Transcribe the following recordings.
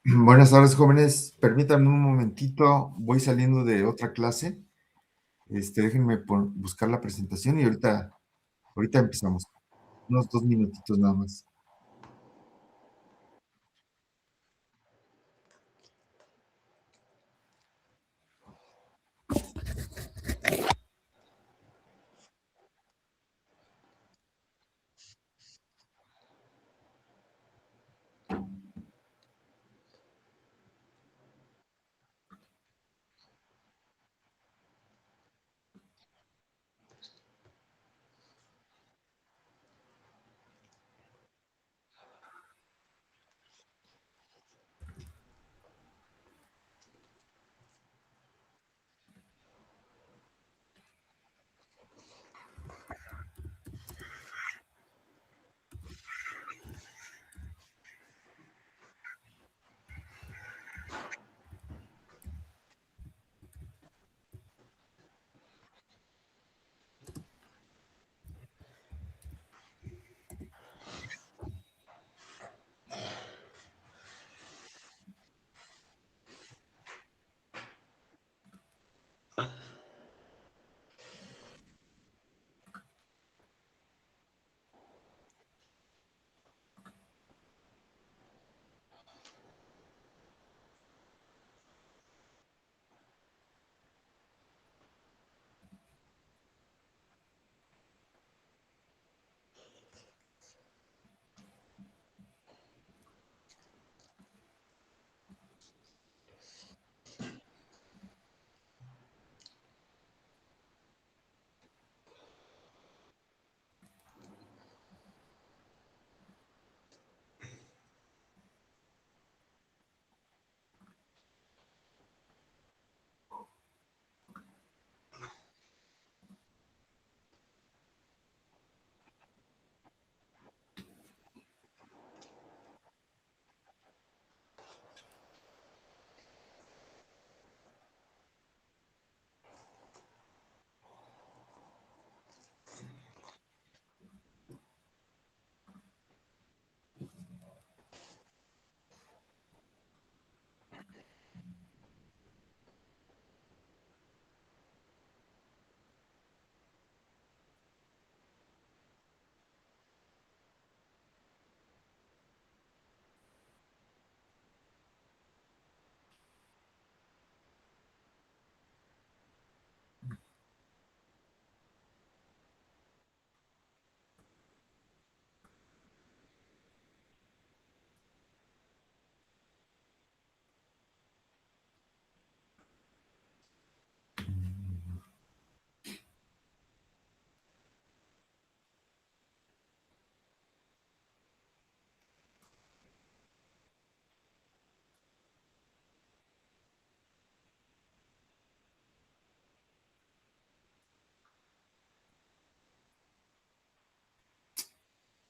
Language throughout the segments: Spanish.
Buenas tardes, jóvenes. Permítanme un momentito, voy saliendo de otra clase. Déjenme buscar la presentación y ahorita empezamos. Unos 2 minutitos nada más.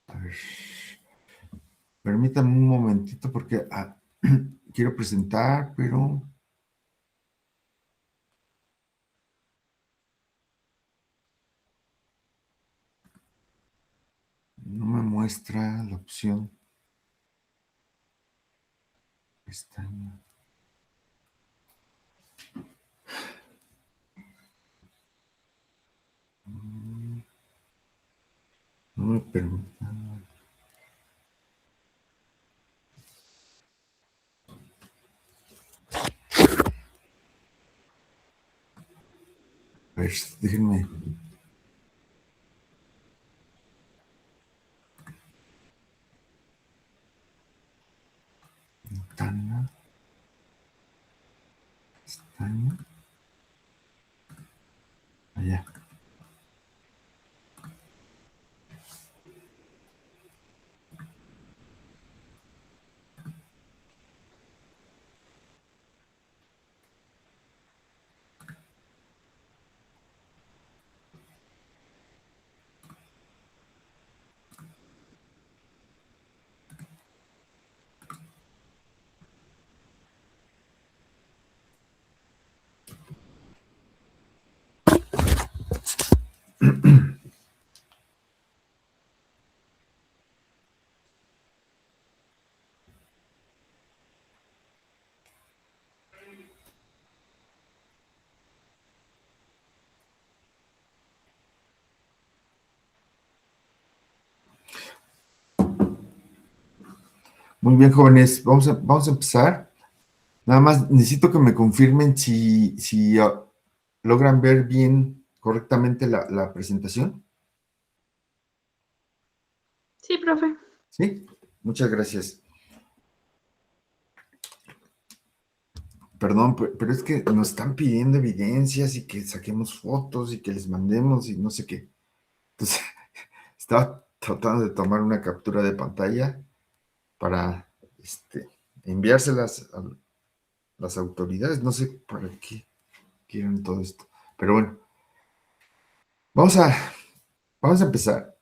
A ver, permítanme un momentito porque quiero presentar, pero no me muestra la opción. Pestaña. No me permite. A ver, déjenme. Ventana, pestaña. Allá. Muy bien, jóvenes, vamos a empezar. Nada más necesito que me confirmen si logran ver bien correctamente la presentación. Sí, profe. ¿Sí? Muchas gracias. Perdón, pero es que nos están pidiendo evidencias y que saquemos fotos y que les mandemos y no sé qué. Entonces, estaba tratando de tomar una captura de pantalla para enviárselas a las autoridades. No sé para qué quieren todo esto. Pero bueno, vamos a, vamos a empezar.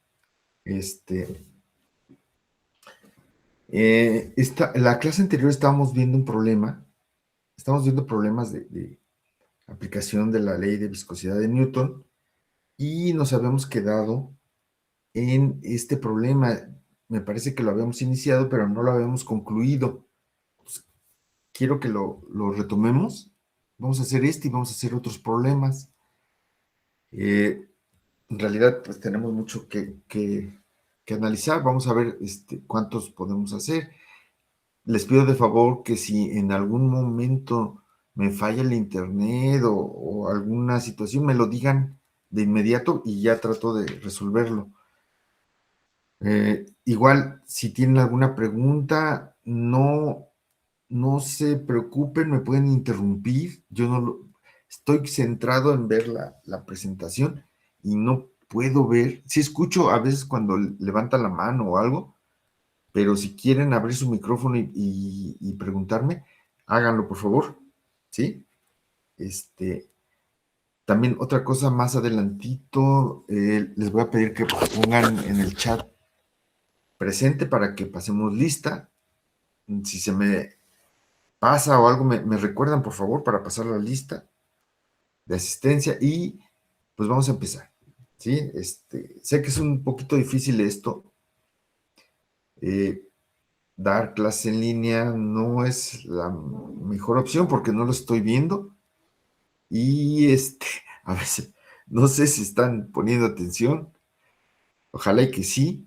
Este, la clase anterior estábamos viendo un problema. Estamos viendo problemas de aplicación de la ley de viscosidad de Newton y nos habíamos quedado en este problema. Me parece que lo habíamos iniciado, pero no lo habíamos concluido. Pues, quiero que lo retomemos. Vamos a hacer este y vamos a hacer otros problemas. En realidad, pues tenemos mucho que analizar. Vamos a ver cuántos podemos hacer. Les pido de favor que si en algún momento me falla el internet o alguna situación, me lo digan de inmediato y ya trato de resolverlo. Igual, si tienen alguna pregunta, no se preocupen, me pueden interrumpir. Yo no estoy centrado en ver la presentación y no puedo ver. Sí escucho a veces cuando levanta la mano o algo, pero si quieren abrir su micrófono y preguntarme, háganlo, por favor. ¿Sí? También otra cosa más adelantito, les voy a pedir que pongan en el chat presente para que pasemos lista. Si se me pasa o algo, me recuerdan, por favor, para pasar la lista de asistencia y pues vamos a empezar. ¿Sí? Sé que es un poquito difícil esto. Dar clase en línea no es la mejor opción porque no lo estoy viendo y a veces no sé si están poniendo atención. Ojalá y que sí.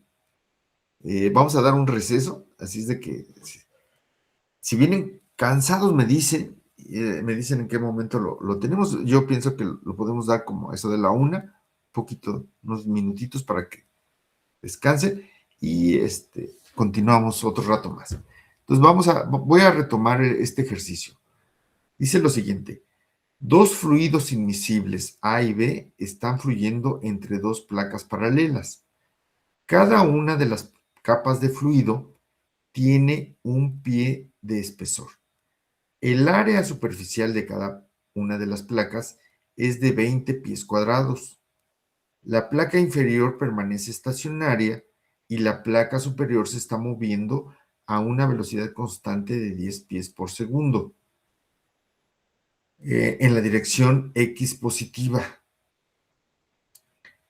Vamos a dar un receso, así es de que si vienen cansados me dicen en qué momento lo tenemos. Yo pienso que lo podemos dar como eso de la una, poquito, unos minutitos para que descansen y continuamos otro rato más. Entonces voy a retomar este ejercicio. Dice lo siguiente: dos fluidos inmisibles A y B están fluyendo entre dos placas paralelas. Cada una de las capas de fluido tiene un pie de espesor. El área superficial de cada una de las placas es de 20 pies cuadrados. La placa inferior permanece estacionaria y la placa superior se está moviendo a una velocidad constante de 10 pies por segundo en la dirección X positiva.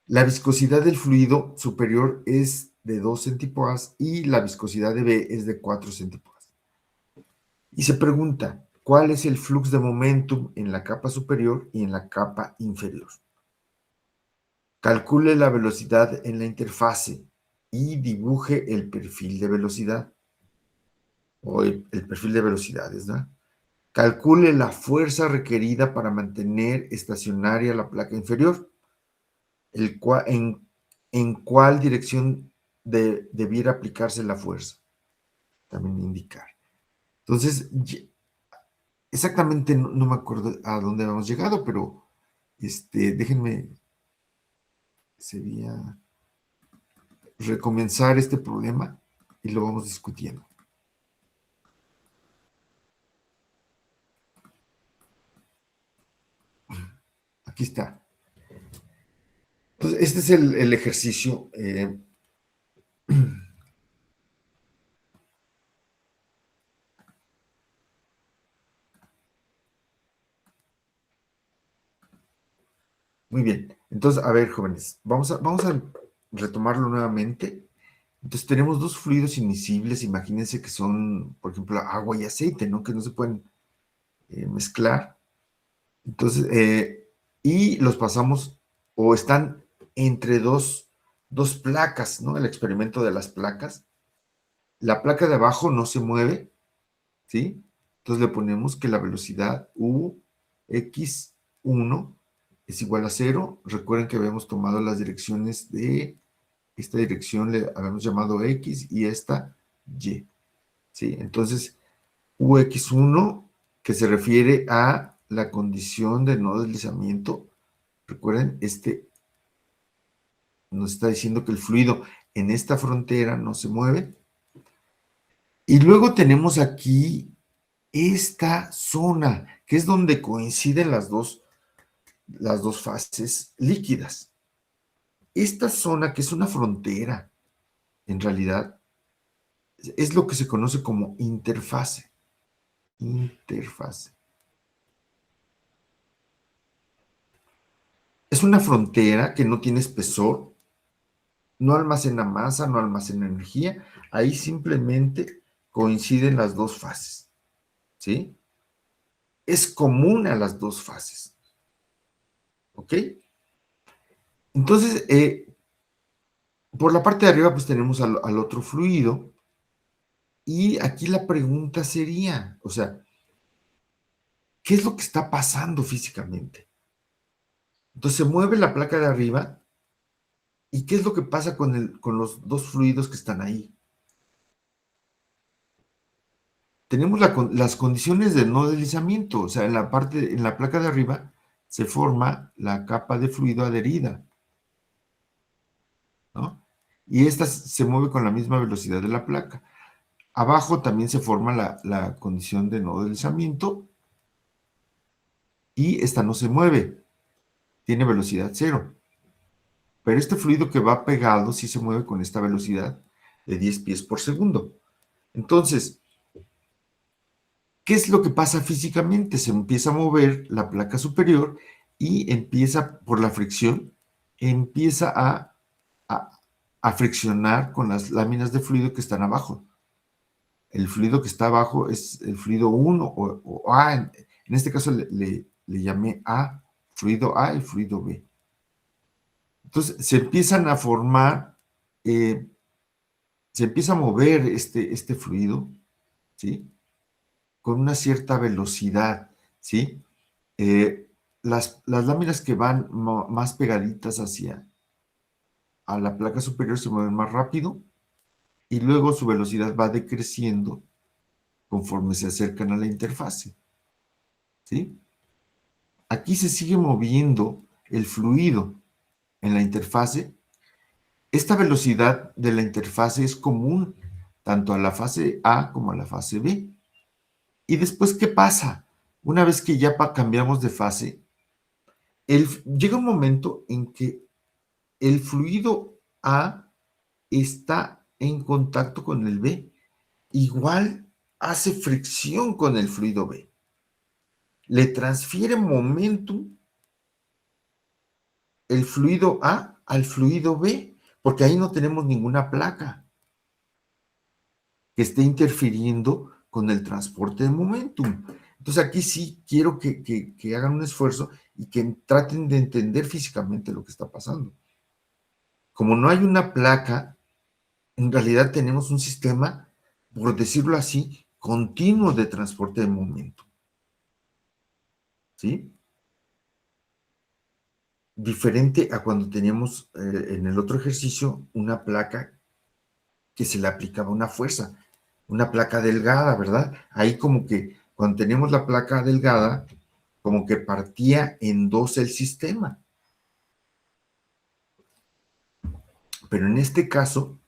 La viscosidad del fluido superior es de 2 centipoas y la viscosidad de B es de 4 centipoas. Y se pregunta, ¿cuál es el flux de momentum en la capa superior y en la capa inferior? Calcule la velocidad en la interfase y dibuje el perfil de velocidad o el perfil de velocidades, ¿no? Calcule la fuerza requerida para mantener estacionaria la placa inferior, en cuál dirección debiera aplicarse la fuerza. También indicar. Entonces, exactamente no me acuerdo a dónde habíamos llegado, pero déjenme, sería recomenzar este problema y lo vamos discutiendo. Aquí está. Entonces, este es el ejercicio. Muy bien. Entonces, a ver, jóvenes, vamos a retomarlo nuevamente. Entonces, tenemos dos fluidos inmisibles. Imagínense que son, por ejemplo, agua y aceite, ¿no? Que no se pueden mezclar. Entonces, y los pasamos o están entre dos placas, ¿no? El experimento de las placas. La placa de abajo no se mueve, ¿sí? Entonces le ponemos que la velocidad ux1 es igual a 0. Recuerden que habíamos tomado las direcciones de esta dirección, le habíamos llamado x y esta y, ¿sí? Entonces, ux1, que se refiere a la condición de no deslizamiento, recuerden, nos está diciendo que el fluido en esta frontera no se mueve. Y luego tenemos aquí esta zona, que es donde coinciden las dos fases líquidas. Esta zona, que es una frontera, en realidad, es lo que se conoce como interfase. Interfase. Es una frontera que no tiene espesor, no almacena masa, no almacena energía. Ahí simplemente coinciden las dos fases, ¿sí? Es común a las dos fases, ¿ok? Entonces, por la parte de arriba, pues tenemos al otro fluido. Y aquí la pregunta sería, o sea, ¿qué es lo que está pasando físicamente? Entonces se mueve la placa de arriba y ¿qué es lo que pasa con los dos fluidos que están ahí? Tenemos las condiciones de no deslizamiento, o sea, en la placa de arriba se forma la capa de fluido adherida, ¿no? Y esta se mueve con la misma velocidad de la placa. Abajo también se forma la condición de no deslizamiento y esta no se mueve, tiene velocidad cero. Pero este fluido que va pegado sí se mueve con esta velocidad de 10 pies por segundo. Entonces, ¿qué es lo que pasa físicamente? Se empieza a mover la placa superior y empieza, por la fricción, empieza a, a friccionar con las láminas de fluido que están abajo. El fluido que está abajo es el fluido 1 o A. En este caso le llamé A, fluido A y fluido B. Entonces, se empiezan a formar, se empieza a mover este fluido, ¿sí? Con una cierta velocidad, ¿sí? Las láminas que van más pegaditas hacia a la placa superior se mueven más rápido y luego su velocidad va decreciendo conforme se acercan a la interfase, ¿sí? Aquí se sigue moviendo el fluido en la interfase. Esta velocidad de la interfase es común tanto a la fase A como a la fase B. ¿Y después qué pasa? Una vez que ya cambiamos de fase, llega un momento en que el fluido A está en contacto con el B. Igual hace fricción con el fluido B. Le transfiere momentum el fluido A al fluido B, porque ahí no tenemos ninguna placa que esté interfiriendo con el transporte de momentum. Entonces aquí sí quiero que hagan un esfuerzo y que traten de entender físicamente lo que está pasando. Como no hay una placa, en realidad tenemos un sistema, por decirlo así, continuo de transporte de momentum, ¿sí? Diferente a cuando teníamos en el otro ejercicio una placa que se le aplicaba una fuerza, una placa delgada, ¿verdad? Ahí como que cuando teníamos la placa delgada, como que partía en dos el sistema. Pero en este caso,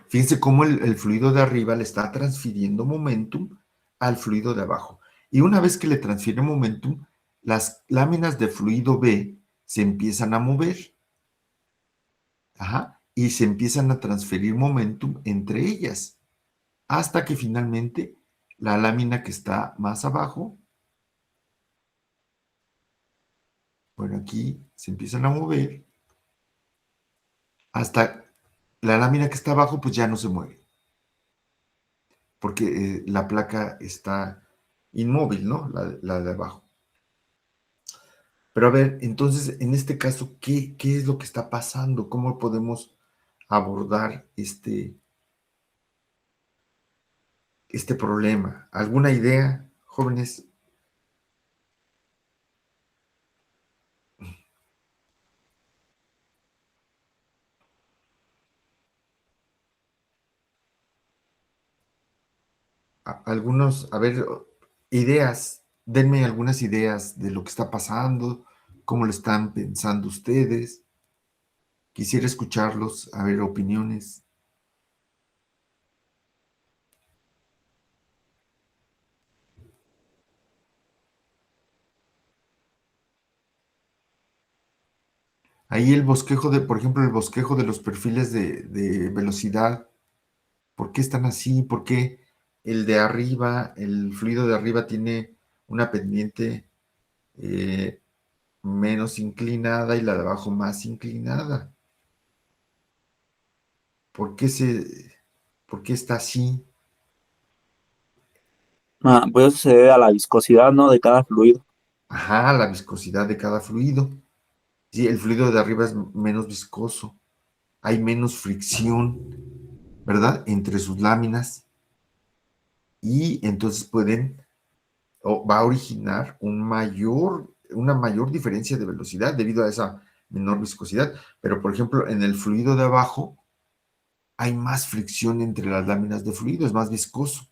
fíjense cómo el fluido de arriba le está transfiriendo momentum al fluido de abajo. Y una vez que le transfiere momentum, las láminas de fluido B se empiezan a mover. Ajá, y se empiezan a transferir momentum entre ellas, hasta que finalmente la lámina que está más abajo, bueno, aquí se empiezan a mover, hasta la lámina que está abajo, pues ya no se mueve, porque la placa está inmóvil, ¿no? La de abajo. Pero a ver, entonces, en este caso, ¿qué es lo que está pasando? ¿Cómo podemos abordar este problema? ¿Alguna idea, jóvenes? Algunos, a ver, ideas, denme algunas ideas de lo que está pasando, cómo lo están pensando ustedes. Quisiera escucharlos, a ver, opiniones. Ahí el bosquejo de, por ejemplo, el bosquejo de los perfiles de velocidad, ¿por qué están así? ¿Por qué el de arriba, el fluido de arriba tiene una pendiente eh, menos inclinada y la de abajo más inclinada? ¿Por qué por qué está así? Pues eso se debe a la viscosidad, ¿no? De cada fluido. Ajá, la viscosidad de cada fluido. Sí, el fluido de arriba es menos viscoso, hay menos fricción, ¿verdad? Entre sus láminas y entonces pueden, o va a originar una mayor diferencia de velocidad debido a esa menor viscosidad. Pero, por ejemplo, en el fluido de abajo hay más fricción entre las láminas de fluido, es más viscoso.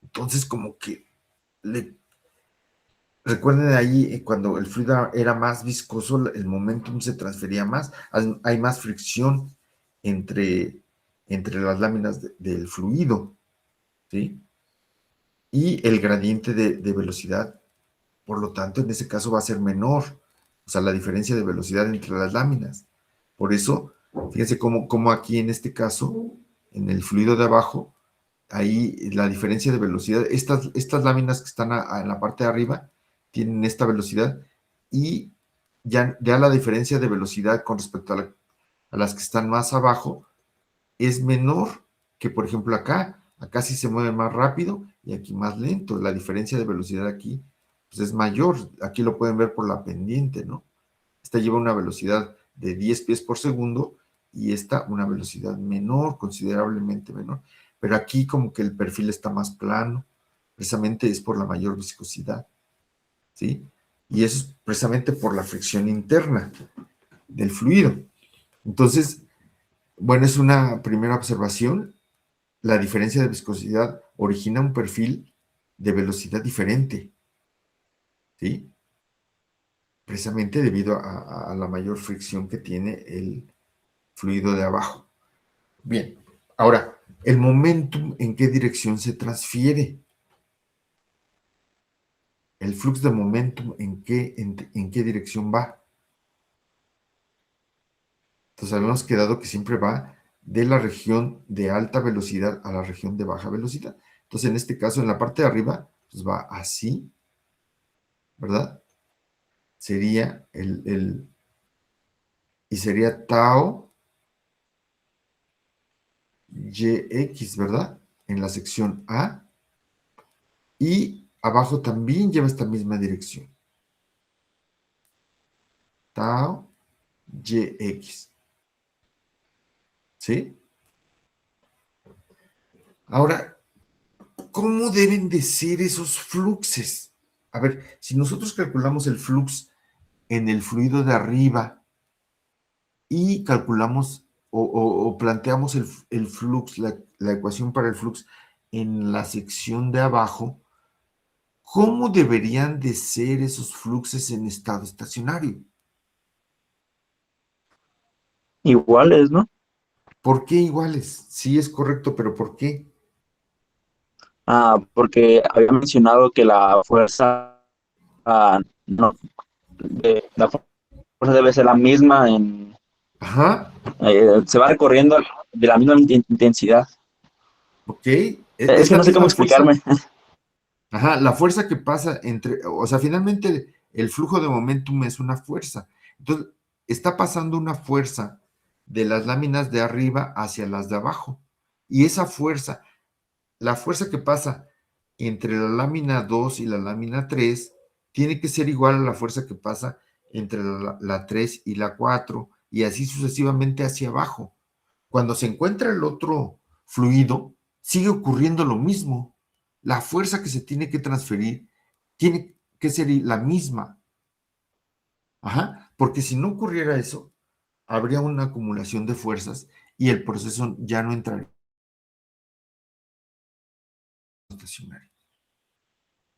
Entonces, como que recuerden ahí cuando el fluido era más viscoso, el momentum se transfería más, hay más fricción entre, entre las láminas del fluido, ¿sí? Y el gradiente de velocidad, por lo tanto, en ese caso va a ser menor, o sea, la diferencia de velocidad entre las láminas. Por eso, fíjense cómo aquí en este caso, en el fluido de abajo, ahí la diferencia de velocidad, estas láminas que están en la parte de arriba tienen esta velocidad y ya la diferencia de velocidad con respecto a las que están más abajo es menor que, por ejemplo, acá sí se mueve más rápido y aquí más lento. La diferencia de velocidad aquí pues es mayor. Aquí lo pueden ver por la pendiente, ¿no? Esta lleva una velocidad de 10 pies por segundo y esta una velocidad menor, considerablemente menor. Pero aquí como que el perfil está más plano, precisamente es por la mayor viscosidad, ¿sí? Y eso es precisamente por la fricción interna del fluido. Entonces, bueno, es una primera observación. La diferencia de viscosidad origina un perfil de velocidad diferente, ¿sí? Precisamente debido a la mayor fricción que tiene el fluido de abajo. Bien, ahora, el momentum, ¿en qué dirección se transfiere? El flux de momentum, ¿en qué dirección va? Entonces, habíamos quedado que siempre va de la región de alta velocidad a la región de baja velocidad. Entonces, en este caso, en la parte de arriba, pues va así, ¿verdad? Sería y sería tau yx, ¿verdad? En la sección A. Y abajo también lleva esta misma dirección. Tau yx. ¿Sí? Ahora, ¿cómo deben de ser esos fluxes? A ver, si nosotros calculamos el flux en el fluido de arriba y calculamos o planteamos el flux, la ecuación para el flux en la sección de abajo, ¿cómo deberían de ser esos fluxes en estado estacionario? Iguales, ¿no? ¿Por qué iguales? Sí, es correcto, pero ¿por qué? Porque había mencionado que la fuerza, no, la fuerza debe ser la misma Ajá, se va recorriendo de la misma intensidad. ok. Es Es que la no sé cómo misma fuerza. explicarme. Ajá, la fuerza que pasa entre, o sea, finalmente el flujo de momentum es una fuerza. Entonces, está pasando una fuerza de las láminas de arriba hacia las de abajo. Y esa fuerza, la fuerza que pasa entre la lámina 2 y la lámina 3 tiene que ser igual a la fuerza que pasa entre la 3 y la 4 y así sucesivamente hacia abajo. Cuando se encuentra el otro fluido, sigue ocurriendo lo mismo. La fuerza que se tiene que transferir tiene que ser la misma. Ajá, porque si no ocurriera eso, habría una acumulación de fuerzas y el proceso ya no entraría en estacionario.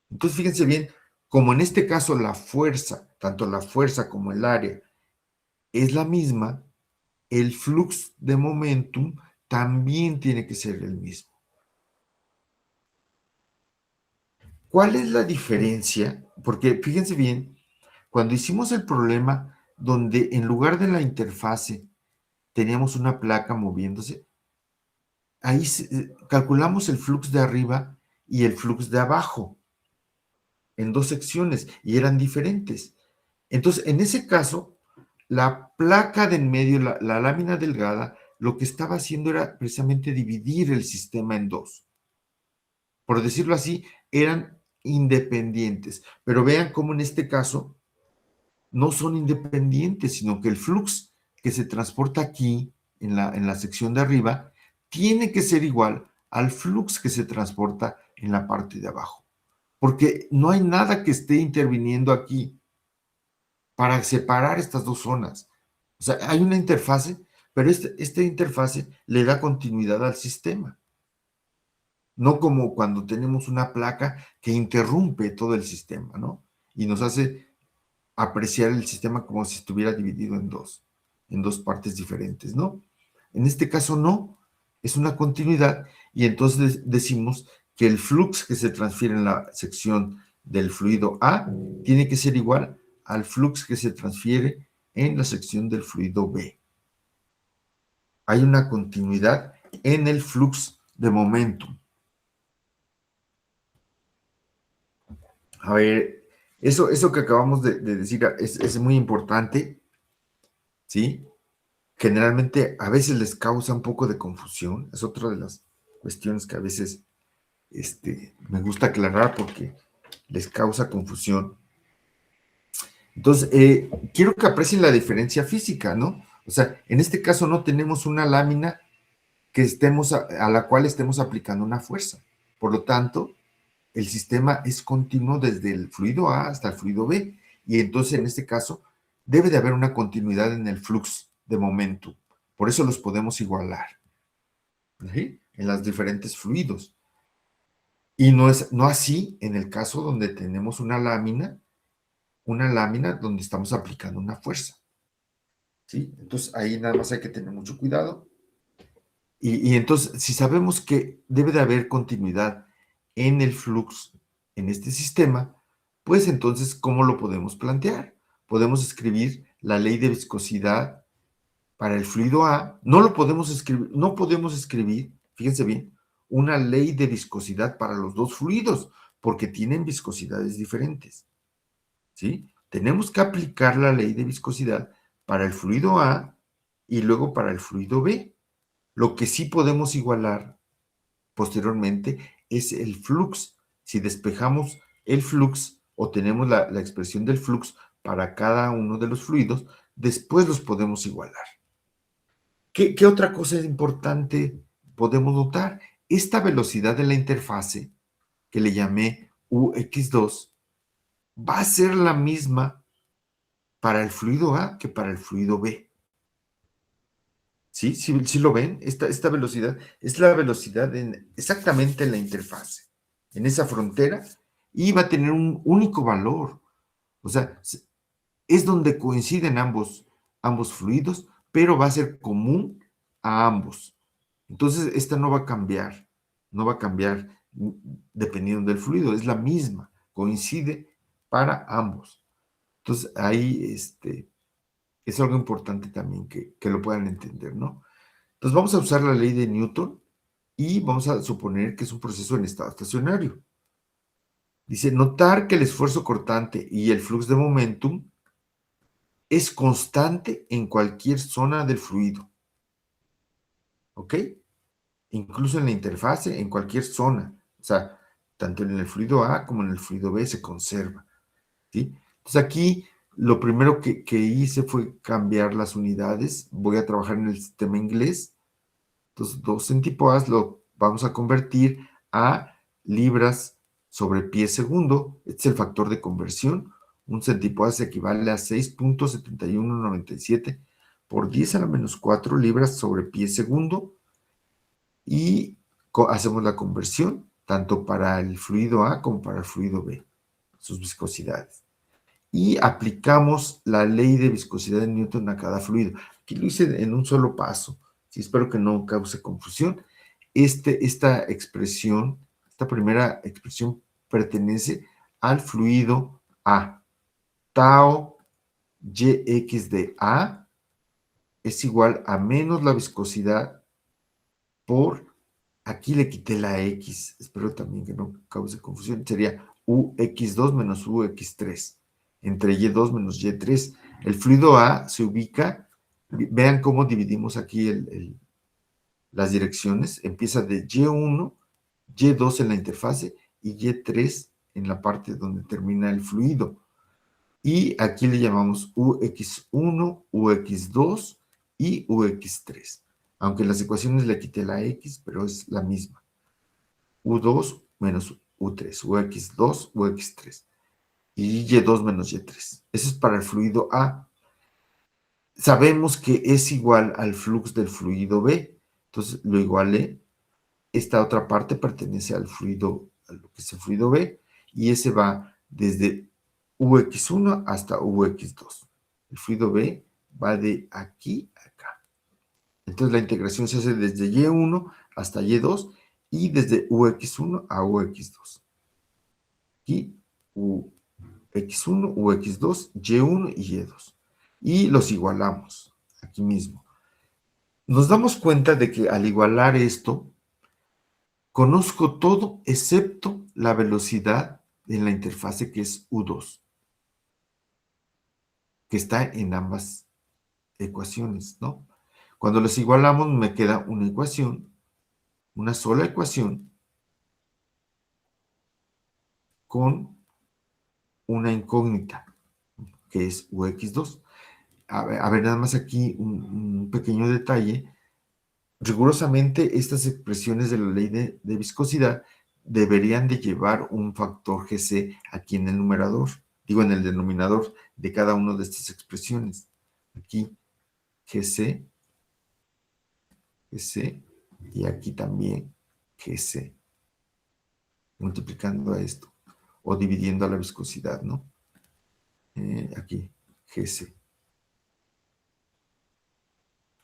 Entonces, fíjense bien, como en este caso la fuerza, tanto la fuerza como el área, es la misma, el flux de momentum también tiene que ser el mismo. ¿Cuál es la diferencia? Porque fíjense bien, cuando hicimos el problema donde en lugar de la interfase teníamos una placa moviéndose, ahí calculamos el flux de arriba y el flux de abajo en dos secciones y eran diferentes. Entonces, en ese caso, la placa de en medio, la lámina delgada, lo que estaba haciendo era precisamente dividir el sistema en dos. Por decirlo así, eran independientes. Pero vean cómo en este caso no son independientes, sino que el flux que se transporta aquí, en la sección de arriba, tiene que ser igual al flux que se transporta en la parte de abajo. Porque no hay nada que esté interviniendo aquí para separar estas dos zonas. O sea, hay una interfase, pero esta interfase le da continuidad al sistema. No como cuando tenemos una placa que interrumpe todo el sistema, ¿no? Y nos hace apreciar el sistema como si estuviera dividido en dos partes diferentes, ¿no? En este caso no, es una continuidad y entonces decimos que el flux que se transfiere en la sección del fluido A tiene que ser igual al flux que se transfiere en la sección del fluido B. Hay una continuidad en el flux de momentum. A ver, eso que acabamos de decir es muy importante, ¿sí? Generalmente a veces les causa un poco de confusión. Es otra de las cuestiones que a veces me gusta aclarar porque les causa confusión. Entonces, quiero que aprecien la diferencia física, ¿no? O sea, en este caso no tenemos una lámina que estemos a la cual estemos aplicando una fuerza. Por lo tanto, el sistema es continuo desde el fluido A hasta el fluido B. Y entonces, en este caso, debe de haber una continuidad en el flux de momento. Por eso los podemos igualar, ¿sí? En los diferentes fluidos. Y no así en el caso donde tenemos una lámina donde estamos aplicando una fuerza, ¿sí? Entonces, ahí nada más hay que tener mucho cuidado. Y entonces, si sabemos que debe de haber continuidad en el flux en este sistema, pues entonces, ¿cómo lo podemos plantear? Podemos escribir la ley de viscosidad para el fluido A. No podemos escribir, fíjense bien, una ley de viscosidad para los dos fluidos, porque tienen viscosidades diferentes, ¿sí? Tenemos que aplicar la ley de viscosidad para el fluido A y luego para el fluido B. Lo que sí podemos igualar posteriormente es el flux. Si despejamos el flux o tenemos la expresión del flux para cada uno de los fluidos, después los podemos igualar. ¿Qué otra cosa es importante podemos notar? Esta velocidad de la interfase, que le llamé UX2, va a ser la misma para el fluido A que para el fluido B. ¿Sí? ¿Sí lo ven? Esta velocidad es la velocidad exactamente en la interfase, en esa frontera, y va a tener un único valor. O sea, es donde coinciden ambos fluidos, pero va a ser común a ambos. Entonces, esta no va a cambiar dependiendo del fluido, es la misma, coincide para ambos. Entonces, ahí es algo importante también que lo puedan entender, ¿no? Entonces vamos a usar la ley de Newton y vamos a suponer que es un proceso en estado estacionario. Dice, notar que el esfuerzo cortante y el flux de momentum es constante en cualquier zona del fluido. ¿Ok? Incluso en la interfase, en cualquier zona. O sea, tanto en el fluido A como en el fluido B se conserva. ¿Sí? Entonces aquí lo primero que hice fue cambiar las unidades. Voy a trabajar en el sistema inglés. Entonces, 2 centipoas lo vamos a convertir a libras sobre pie segundo. Este es el factor de conversión. Un centipodas equivale a 6.7197 por 10 a la menos 4 libras sobre pie segundo. Y hacemos la conversión tanto para el fluido A como para el fluido B, sus viscosidades. Y aplicamos la ley de viscosidad de Newton a cada fluido. Aquí lo hice en un solo paso. Sí, espero que no cause confusión. Esta expresión, esta primera expresión pertenece al fluido A. Tau Yx de A es igual a menos la viscosidad por, aquí le quité la X, espero también que no cause confusión, sería Ux2 menos Ux3, entre Y2 menos Y3. El fluido A se ubica, vean cómo dividimos aquí las direcciones, empieza de Y1, Y2 en la interfase y Y3 en la parte donde termina el fluido. Y aquí le llamamos Ux1, Ux2 y Ux3. Aunque en las ecuaciones le quité la X, pero es la misma. U2 menos U3, Ux2, Ux3. Y Y2 menos Y3. Eso es para el fluido A. Sabemos que es igual al flux del fluido B. Entonces lo igualé. Esta otra parte pertenece al fluido, a lo que es el fluido B. Y ese va desde Ux1 hasta Ux2. El fluido B va de aquí a acá. Entonces la integración se hace desde Y1 hasta Y2 y desde Ux1 a Ux2. Aquí Ux1, Ux2, Y1 y Y2. Y los igualamos aquí mismo. Nos damos cuenta de que al igualar esto, conozco todo excepto la velocidad en la interfase que es U2, que está en ambas ecuaciones, ¿no? Cuando los igualamos me queda una ecuación, una sola ecuación con una incógnita, que es Ux2. A ver, nada más aquí un pequeño detalle. Rigurosamente, estas expresiones de la ley de viscosidad deberían de llevar un factor Gc aquí en el numerador, digo en el denominador de cada una de estas expresiones. Aquí Gc, Gc y aquí también Gc, multiplicando a esto o dividiendo a la viscosidad, ¿no? Aquí, Gc.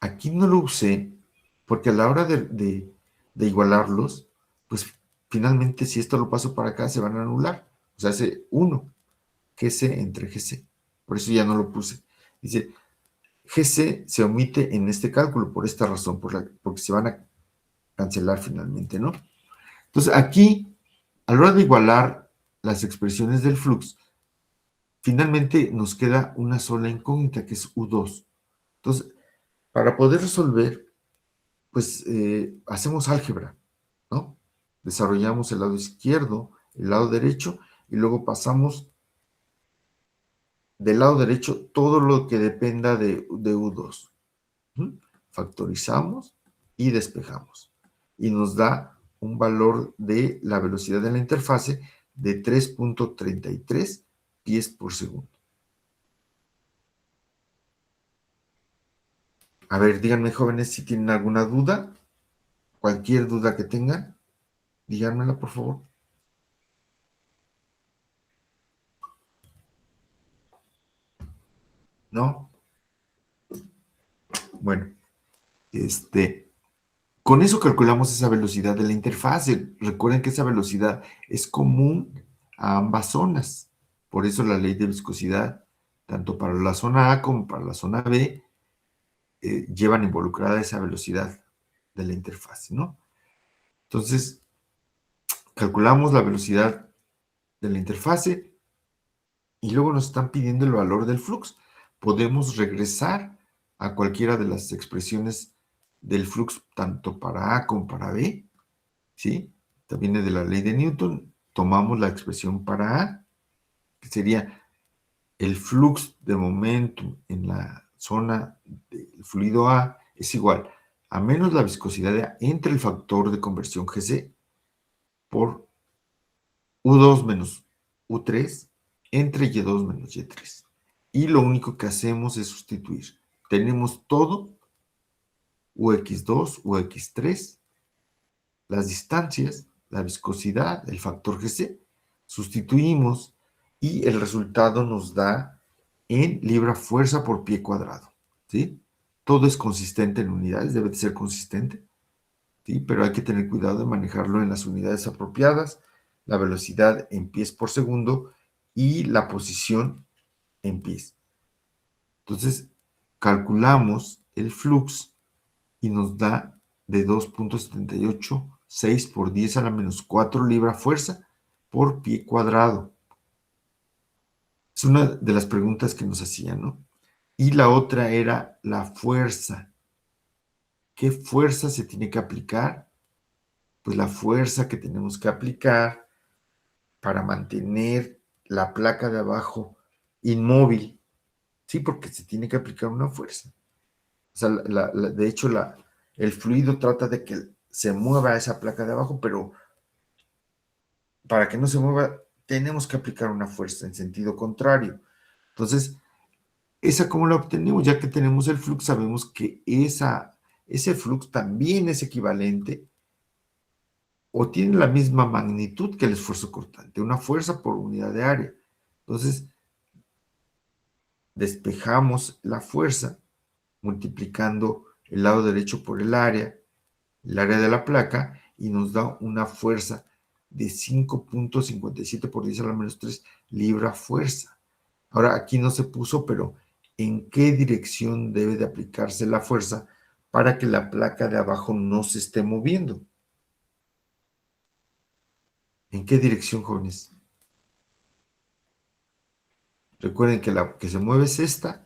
Aquí no lo usé porque a la hora de igualarlos, pues finalmente si esto lo paso para acá se van a anular. O sea, hace 1, GC entre GC. Por eso ya no lo puse. Dice, GC se omite en este cálculo por esta razón, porque se van a cancelar finalmente, ¿no? Entonces aquí, a la hora de igualar las expresiones del flux, finalmente nos queda una sola incógnita que es U2. Entonces, para poder resolver, pues hacemos álgebra, ¿no? Desarrollamos el lado izquierdo, el lado derecho, y luego pasamos del lado derecho todo lo que dependa de U2. Factorizamos y despejamos. Y nos da un valor de la velocidad de la interfase de 3.33 pies por segundo. A ver, díganme, jóvenes, si tienen alguna duda, cualquier duda que tengan, díganmela, por favor. ¿No? Bueno, con eso calculamos esa velocidad de la interfase. Recuerden que esa velocidad es común a ambas zonas. Por eso la ley de viscosidad, tanto para la zona A como para la zona B, llevan involucrada esa velocidad de la interfase, ¿no? Entonces, calculamos la velocidad de la interfase y luego nos están pidiendo el valor del flux. Podemos regresar a cualquiera de las expresiones del flux, tanto para A como para B, ¿sí? Esta viene de la ley de Newton. Tomamos la expresión para A, que sería el flux de momentum en la zona del fluido A, es igual a menos la viscosidad de A entre el factor de conversión Gc por U2 menos U3 entre Y2 menos Y3. Y lo único que hacemos es sustituir. Tenemos todo, UX2, UX3, las distancias, la viscosidad, el factor Gc, sustituimos y el resultado nos da en libra fuerza por pie cuadrado, ¿sí? Todo es consistente en unidades, debe de ser consistente, ¿sí? Pero hay que tener cuidado de manejarlo en las unidades apropiadas, la velocidad en pies por segundo y la posición en pies. Entonces, calculamos el flux y nos da de 2.786 por 10 a la menos 4 libra fuerza por pie cuadrado. Es una de las preguntas que nos hacían, ¿no? Y la otra era la fuerza. ¿Qué fuerza se tiene que aplicar? Pues la fuerza que tenemos que aplicar para mantener la placa de abajo inmóvil, ¿sí? Porque se tiene que aplicar una fuerza. O sea, de hecho, el fluido trata de que se mueva esa placa de abajo, pero para que no se mueva, tenemos que aplicar una fuerza en sentido contrario. Entonces, ¿esa cómo la obtenemos? Ya que tenemos el flux, sabemos que ese flux también es equivalente o tiene la misma magnitud que el esfuerzo cortante, una fuerza por unidad de área. Entonces, despejamos la fuerza multiplicando el lado derecho por el área de la placa, y nos da una fuerza de 5.57 por 10 a la menos 3 libra fuerza. Ahora, aquí no se puso, pero ¿en qué dirección debe de aplicarse la fuerza para que la placa de abajo no se esté moviendo? ¿En qué dirección, jóvenes? Recuerden que la que se mueve es esta,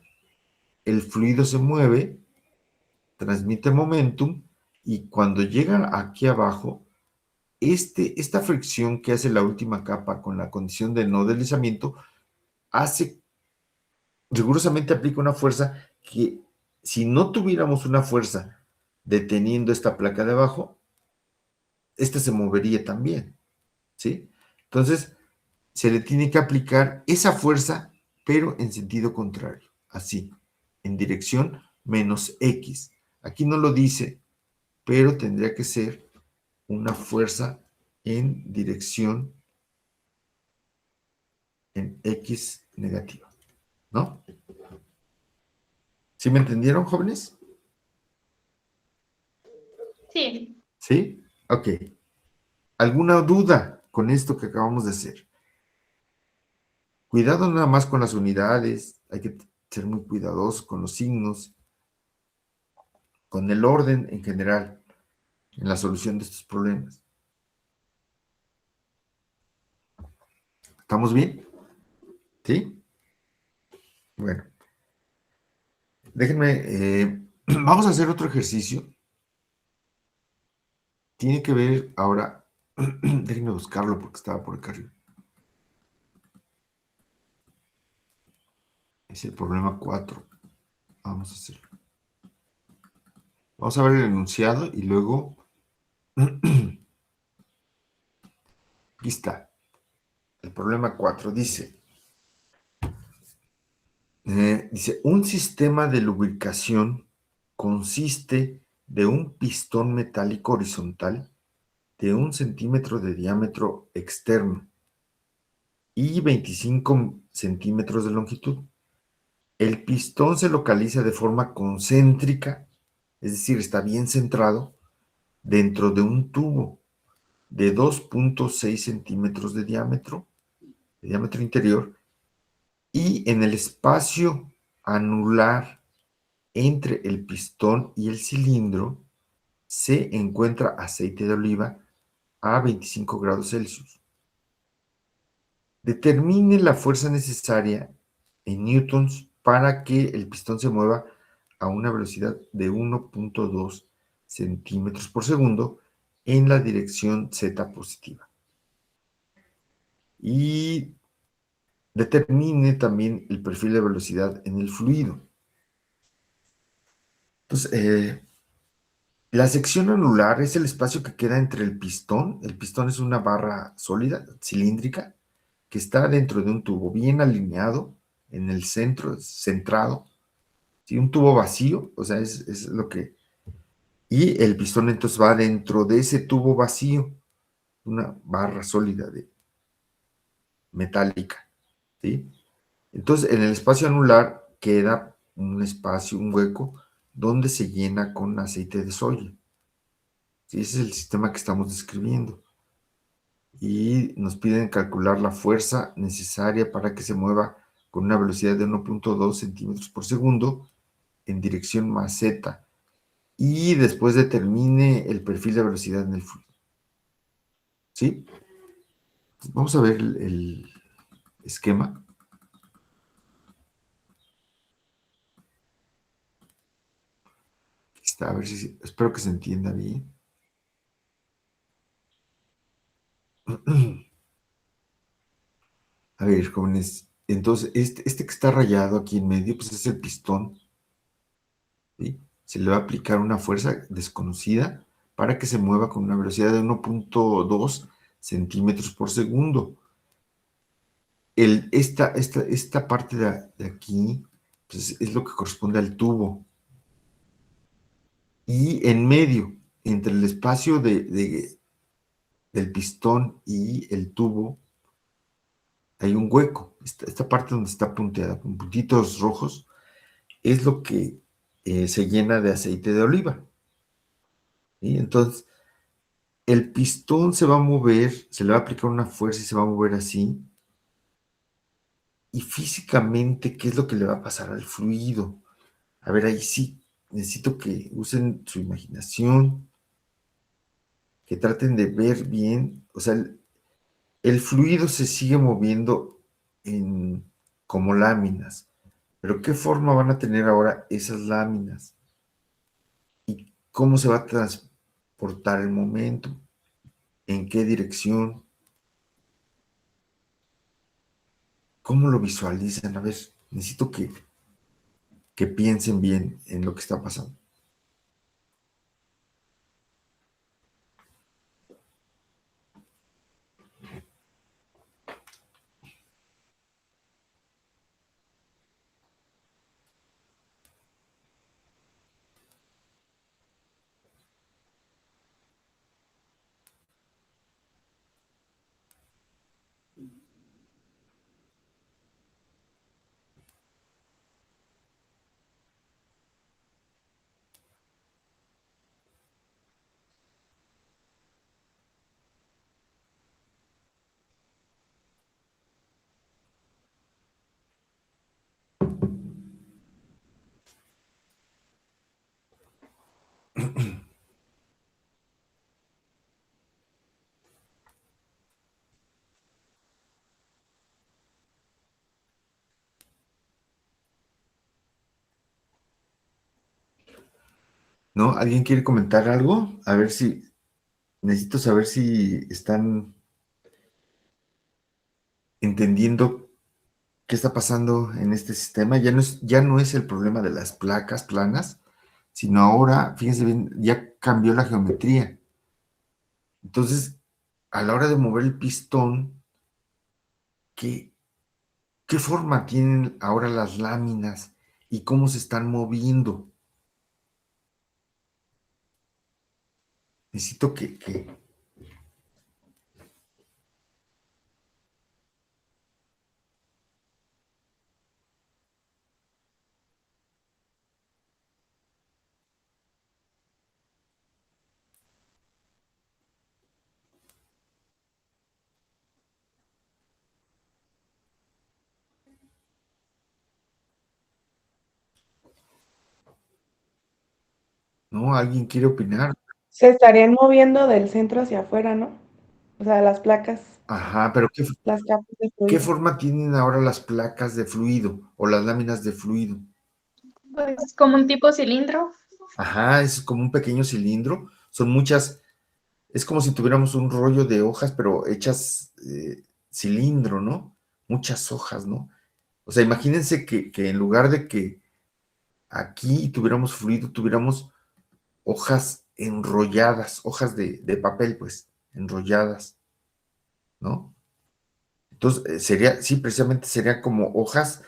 el fluido se mueve, transmite momentum, y cuando llega aquí abajo, esta fricción que hace la última capa con la condición de no deslizamiento hace, rigurosamente aplica una fuerza que, si no tuviéramos una fuerza deteniendo esta placa de abajo, esta se movería también, ¿sí? Entonces, se le tiene que aplicar esa fuerza, pero en sentido contrario, así, en dirección menos X. Aquí no lo dice, pero tendría que ser una fuerza en dirección en X negativa, ¿no? ¿Sí me entendieron, jóvenes? Sí. ¿Sí? Ok. ¿Alguna duda con esto que acabamos de hacer? Cuidado nada más con las unidades, hay que ser muy cuidadosos con los signos, con el orden en general en la solución de estos problemas. ¿Estamos bien? ¿Sí? Bueno, déjenme, vamos a hacer otro ejercicio. Tiene que ver ahora, déjenme buscarlo porque estaba por acá arriba. Es el problema 4. Vamos a hacerlo. Vamos a ver el enunciado y luego, aquí está, el problema 4 dice, un sistema de lubricación consiste de un pistón metálico horizontal de 1 centímetro de diámetro externo y 25 centímetros de longitud. El pistón se localiza de forma concéntrica, es decir, está bien centrado dentro de un tubo de 2.6 centímetros de diámetro interior, y en el espacio anular entre el pistón y el cilindro se encuentra aceite de oliva a 25 grados Celsius. Determine la fuerza necesaria en newtons para que el pistón se mueva a una velocidad de 1.2 centímetros por segundo en la dirección Z positiva. Y determine también el perfil de velocidad en el fluido. Entonces, La sección anular es el espacio que queda entre el pistón. El pistón es una barra sólida, cilíndrica, que está dentro de un tubo bien alineado, en el centro, centrado. ¿Sí? Un tubo vacío, o sea, es lo que... Y el pistón entonces va dentro de ese tubo vacío, una barra sólida metálica. ¿Sí? Entonces, en el espacio anular queda un espacio, un hueco, donde se llena con aceite de soya. ¿Sí? Ese es el sistema que estamos describiendo. Y nos piden calcular la fuerza necesaria para que se mueva con una velocidad de 1.2 centímetros por segundo en dirección más z. Y después determine el perfil de velocidad en el fluido. ¿Sí? Vamos a ver el esquema. Está, a ver si, espero que se entienda bien. A ver, jóvenes, entonces este que está rayado aquí en medio, pues es el pistón, ¿sí? Se le va a aplicar una fuerza desconocida para que se mueva con una velocidad de 1.2 centímetros por segundo. Esta parte de aquí, pues es lo que corresponde al tubo. Y en medio, entre el espacio del pistón y el tubo, hay un hueco. Esta parte donde está punteada, con puntitos rojos, es lo que se llena de aceite de oliva. ¿Sí? Entonces, el pistón se va a mover, se le va a aplicar una fuerza y se va a mover así. Y físicamente, ¿qué es lo que le va a pasar al fluido? A ver, ahí sí, necesito que usen su imaginación, que traten de ver bien. O sea, el fluido se sigue moviendo como láminas. Pero ¿qué forma van a tener ahora esas láminas? ¿Y cómo se va a transportar el momento? ¿En qué dirección? ¿Cómo lo visualizan? A ver, necesito que piensen bien en lo que está pasando. ¿No? ¿Alguien quiere comentar algo? A ver si, necesito saber si están entendiendo qué está pasando en este sistema. Ya no es el problema de las placas planas, sino ahora, fíjense bien, ya cambió la geometría. Entonces, a la hora de mover el pistón, ¿qué, qué forma tienen ahora las láminas y cómo se están moviendo? Necesito que ¿no? ¿Alguien quiere opinar? Se estarían moviendo del centro hacia afuera, ¿no? O sea, las placas, Ajá, pero las capas de ¿qué fluido. forma tienen ahora las placas de fluido o las láminas de fluido? Pues como un tipo cilindro. Ajá, es como un pequeño cilindro. Son muchas, es como si tuviéramos un rollo de hojas, pero hechas cilindro, ¿no? Muchas hojas, ¿no? O sea, imagínense que en lugar de que aquí tuviéramos fluido, tuviéramos hojas enrolladas, hojas de papel, pues, enrolladas, ¿no? Entonces, sería, sí, precisamente sería como hojas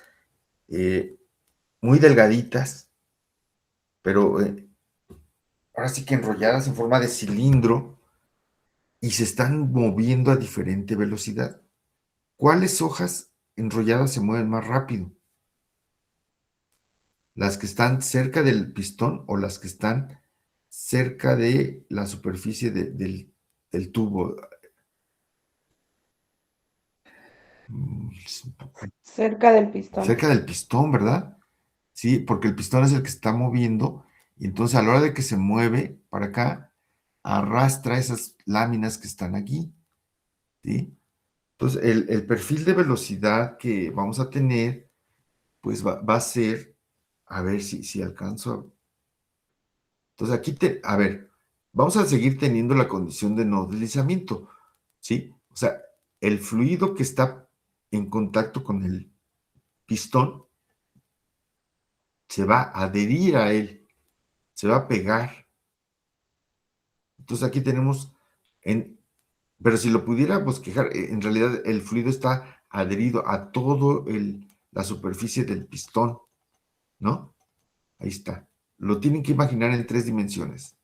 muy delgaditas, pero ahora sí que enrolladas en forma de cilindro y se están moviendo a diferente velocidad. ¿Cuáles hojas enrolladas se mueven más rápido? ¿Las que están cerca del pistón o las que están cerca de la superficie del tubo? Es un poco Cerca del pistón. cerca del pistón, ¿verdad? Sí, porque el pistón es el que está moviendo y entonces a la hora de que se mueve para acá, arrastra esas láminas que están aquí, ¿sí? Entonces, el perfil de velocidad que vamos a tener, pues va a ser, a ver si alcanzo a... Entonces, aquí, a ver, vamos a seguir teniendo la condición de no deslizamiento, ¿sí? O sea, el fluido que está en contacto con el pistón se va a adherir a él, se va a pegar. Entonces, aquí tenemos, pero si lo pudiéramos quejar, en realidad el fluido está adherido a todo la superficie del pistón, ¿no? Ahí está. Lo tienen que imaginar en 3 dimensiones.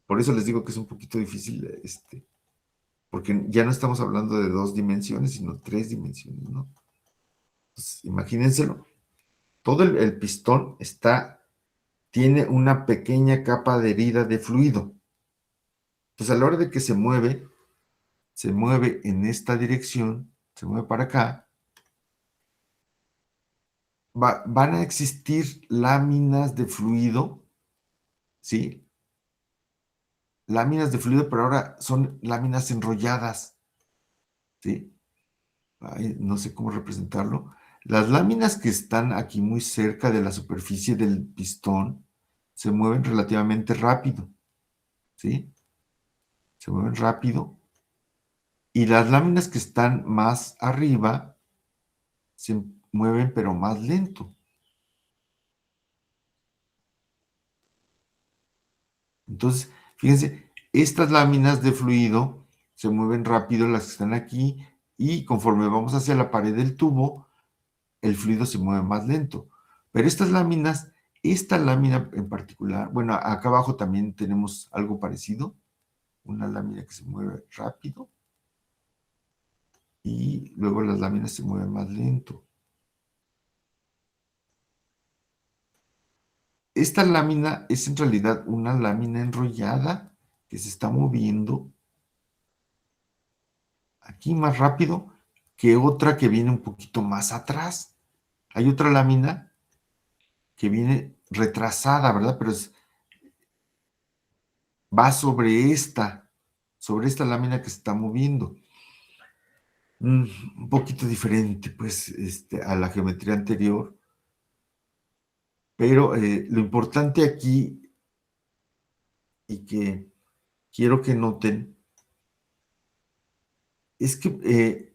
Por eso les digo que es un poquito difícil, porque ya no estamos hablando de 2 dimensiones, sino 3 dimensiones, ¿no? Entonces, imagínenselo. Todo el pistón tiene una pequeña capa adherida de fluido. Entonces, a la hora de que se mueve en esta dirección, se mueve para acá, van a existir láminas de fluido, ¿sí? Láminas de fluido, pero ahora son láminas enrolladas, ¿sí? Ay, no sé cómo representarlo. Las láminas que están aquí muy cerca de la superficie del pistón se mueven relativamente rápido, ¿sí? Se mueven rápido. Y las láminas que están más arriba se mueven pero más lento. Entonces, fíjense, estas láminas de fluido se mueven rápido, las que están aquí, y conforme vamos hacia la pared del tubo, el fluido se mueve más lento. Pero estas láminas, esta lámina en particular, bueno, acá abajo también tenemos algo parecido, una lámina que se mueve rápido, y luego las láminas se mueven más lento. Esta lámina es en realidad una lámina enrollada que se está moviendo aquí más rápido que otra que viene un poquito más atrás. Hay otra lámina que viene retrasada, ¿verdad? Pero va sobre esta lámina que se está moviendo. Un poquito diferente, pues, a la geometría anterior. Pero lo importante aquí, y que quiero que noten, es que,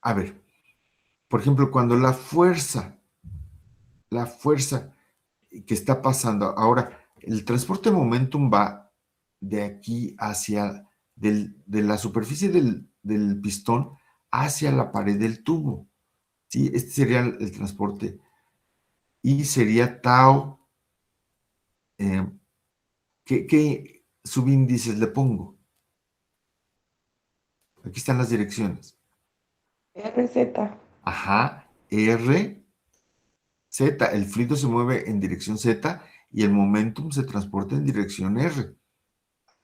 a ver, por ejemplo, cuando la fuerza que está pasando, ahora, el transporte de momentum va de aquí hacia, de la superficie del pistón hacia la pared del tubo, ¿sí? Este sería el transporte. Y sería tau, ¿qué subíndices le pongo? Aquí están las direcciones. RZ. Ajá, R, Z, el fluido se mueve en dirección Z y el momentum se transporta en dirección R,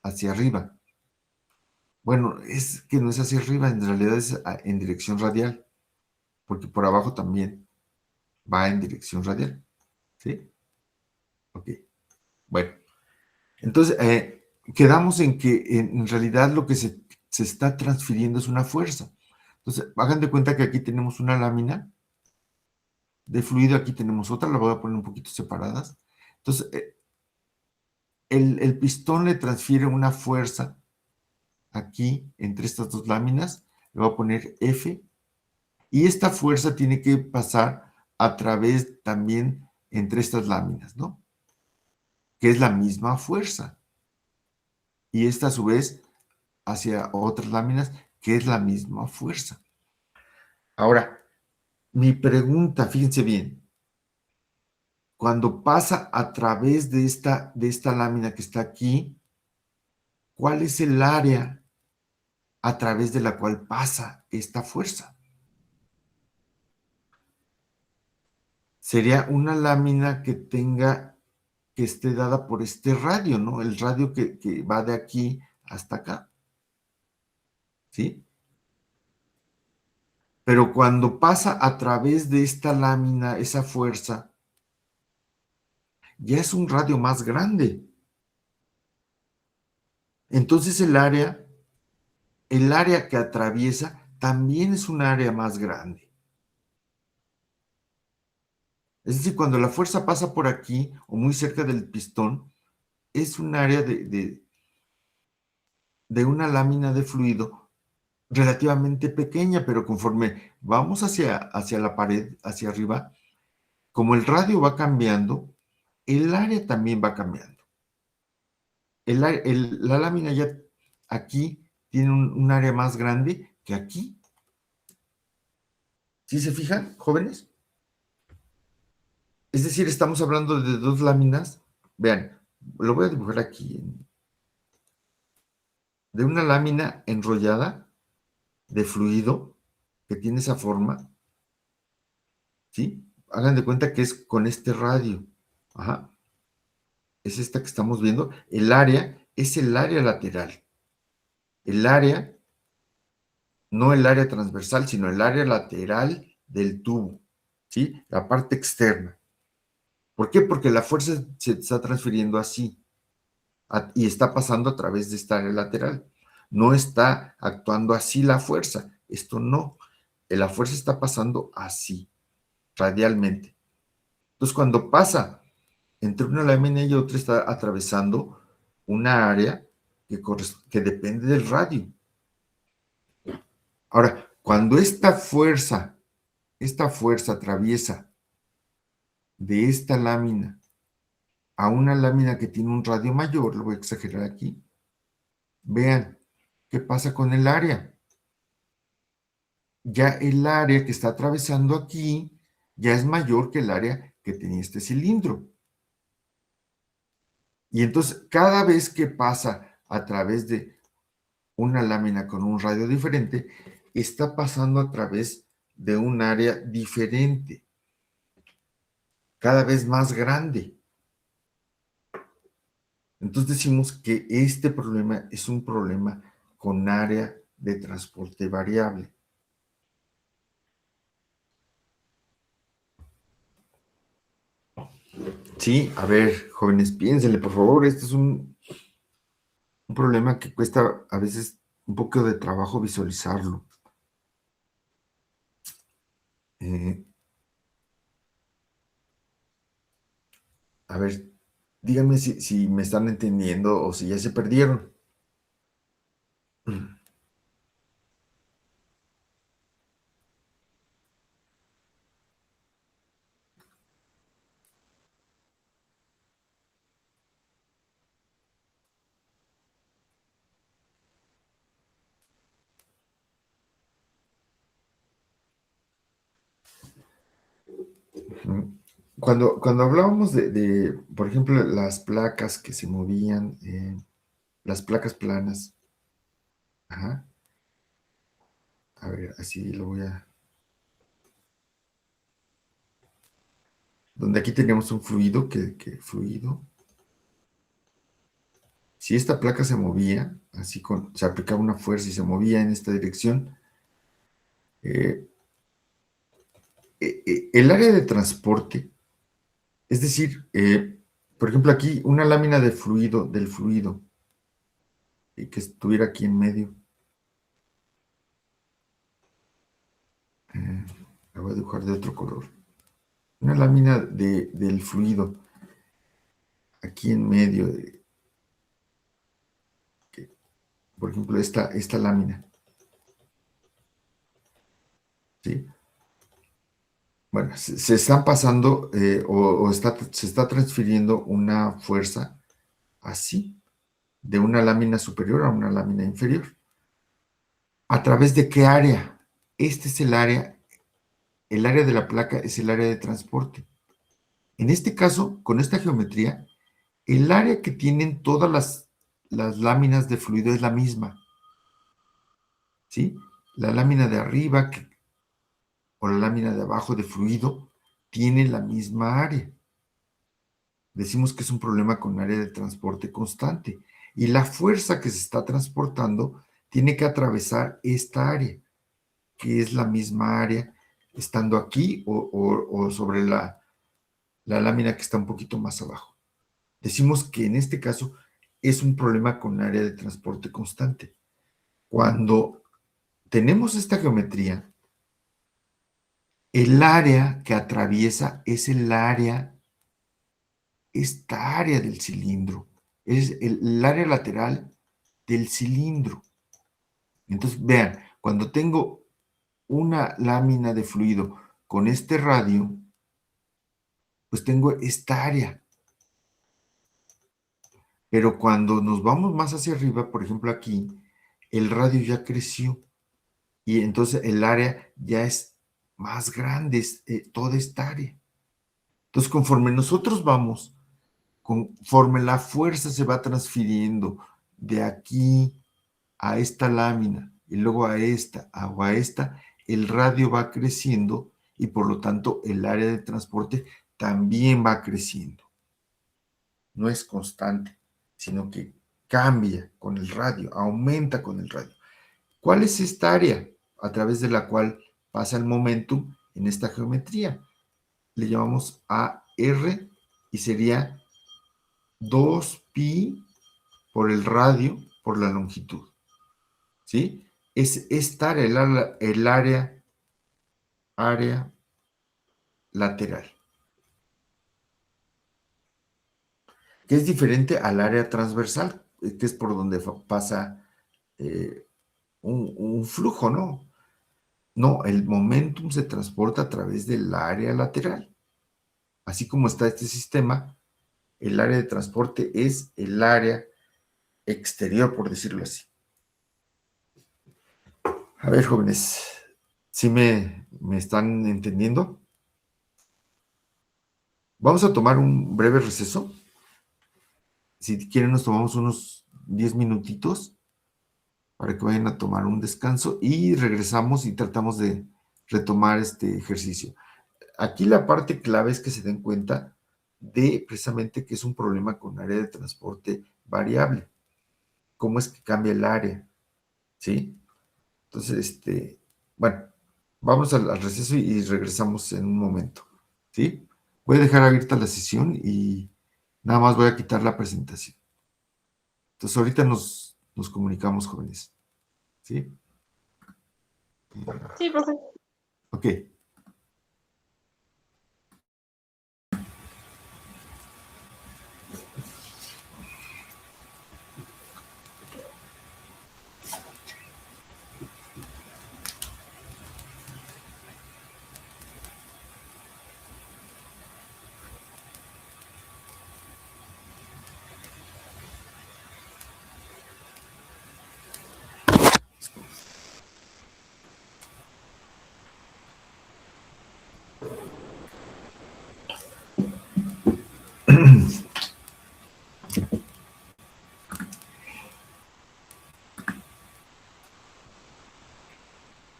hacia arriba. Bueno, es que no es hacia arriba, en realidad es en dirección radial, porque por abajo también va en dirección radial, ¿sí? Ok, bueno, entonces quedamos en que en realidad lo que se está transfiriendo es una fuerza. Entonces, hagan de cuenta que aquí tenemos una lámina de fluido, aquí tenemos otra, la voy a poner un poquito separadas. Entonces, el pistón le transfiere una fuerza aquí entre estas dos láminas, le voy a poner F, y esta fuerza tiene que pasar a través también entre estas láminas, ¿no? Que es la misma fuerza, y esta a su vez hacia otras láminas, que es la misma fuerza. Ahora, mi pregunta, fíjense bien, cuando pasa a través de esta lámina que está aquí, ¿cuál es el área a través de la cual pasa esta fuerza? Sería una lámina que esté dada por este radio, ¿no? El radio que va de aquí hasta acá, ¿sí? Pero cuando pasa a través de esta lámina, esa fuerza, ya es un radio más grande. Entonces el área que atraviesa también es un área más grande. Es decir, cuando la fuerza pasa por aquí o muy cerca del pistón, es un área de una lámina de fluido relativamente pequeña, pero conforme vamos hacia la pared, hacia arriba, como el radio va cambiando, el área también va cambiando. La lámina ya aquí tiene un área más grande que aquí. ¿Sí se fijan, jóvenes? Es decir, estamos hablando de dos láminas. Vean, lo voy a dibujar aquí. De una lámina enrollada de fluido que tiene esa forma, ¿sí? Hagan de cuenta que es con este radio. Ajá. Es esta que estamos viendo. El área es el área lateral. El área, no el área transversal, sino el área lateral del tubo, ¿sí? La parte externa. ¿Por qué? Porque la fuerza se está transfiriendo así y está pasando a través de esta área lateral. No está actuando así la fuerza. Esto no. La fuerza está pasando así, radialmente. Entonces, cuando pasa entre una lámina y otra, está atravesando una área que depende del radio. Ahora, cuando esta fuerza atraviesa de esta lámina a una lámina que tiene un radio mayor, lo voy a exagerar aquí, vean qué pasa con el área. Ya el área que está atravesando aquí ya es mayor que el área que tenía este cilindro. Y entonces, cada vez que pasa a través de una lámina con un radio diferente, está pasando a través de un área diferente, cada vez más grande. Entonces decimos que este problema es un problema con área de transporte variable. Sí, a ver, jóvenes, piénsenle, por favor, este es un problema que cuesta a veces un poco de trabajo visualizarlo. A ver, díganme si me están entendiendo o si ya se perdieron. Cuando hablábamos por ejemplo, las placas que se movían, las placas planas, ajá, a ver, así lo voy a... Donde aquí teníamos un fluido, fluido, si esta placa se movía, se aplicaba una fuerza y se movía en esta dirección, eh, el área de transporte, es decir, por ejemplo, aquí una lámina de fluido, del fluido, y que estuviera aquí en medio. La voy a dibujar de otro color. Una lámina del fluido, aquí en medio, por ejemplo, esta lámina. ¿Sí? Bueno, se están pasando se está transfiriendo una fuerza así. de una lámina superior a una lámina inferior. ¿A través de qué área? Este es el área de la placa es el área de transporte. En este caso, con esta geometría, el área que tienen todas las láminas de fluido es la misma, ¿sí? La lámina de arriba o la lámina de abajo de fluido tiene la misma área. Decimos que es un problema con área de transporte constante. Y la fuerza que se está transportando tiene que atravesar esta área, que es la misma área, estando aquí o sobre la lámina que está un poquito más abajo. Decimos que en este caso es un problema con área de transporte constante. Cuando tenemos esta geometría, el área que atraviesa es esta área del cilindro, es el área lateral del cilindro. Entonces, vean, cuando tengo una lámina de fluido con este radio, pues tengo esta área. Pero cuando nos vamos más hacia arriba, por ejemplo aquí, el radio ya creció y entonces el área ya es más grande, es, toda esta área. Entonces, conforme nosotros vamos, conforme la fuerza se va transfiriendo de aquí a esta lámina y luego a esta o a esta, el radio va creciendo y por lo tanto el área de transporte también va creciendo. No es constante, sino que cambia con el radio, aumenta con el radio. ¿Cuál es esta área a través de la cual pasa el momentum en esta geometría? Le llamamos AR y sería 2pi por el radio por la longitud. ¿Sí? Es esta área, el área lateral, que es diferente al área transversal, que es por donde pasa un flujo, ¿no? No, el momentum se transporta a través del área lateral. Así como está este sistema, el área de transporte es el área exterior, por decirlo así. A ver, jóvenes, ¿sí me están entendiendo? Vamos a tomar un breve receso. Si quieren, nos tomamos unos 10 minutitos para que vayan a tomar un descanso y regresamos y tratamos de retomar este ejercicio. Aquí la parte clave es que se den cuenta de precisamente que es un problema con área de transporte variable. ¿Cómo es que cambia el área? ¿Sí? Entonces, bueno, vamos al receso y regresamos en un momento. ¿Sí? Voy a dejar abierta la sesión y nada más voy a quitar la presentación. Entonces, ahorita nos comunicamos, jóvenes. ¿Sí? Sí, profe. Ok.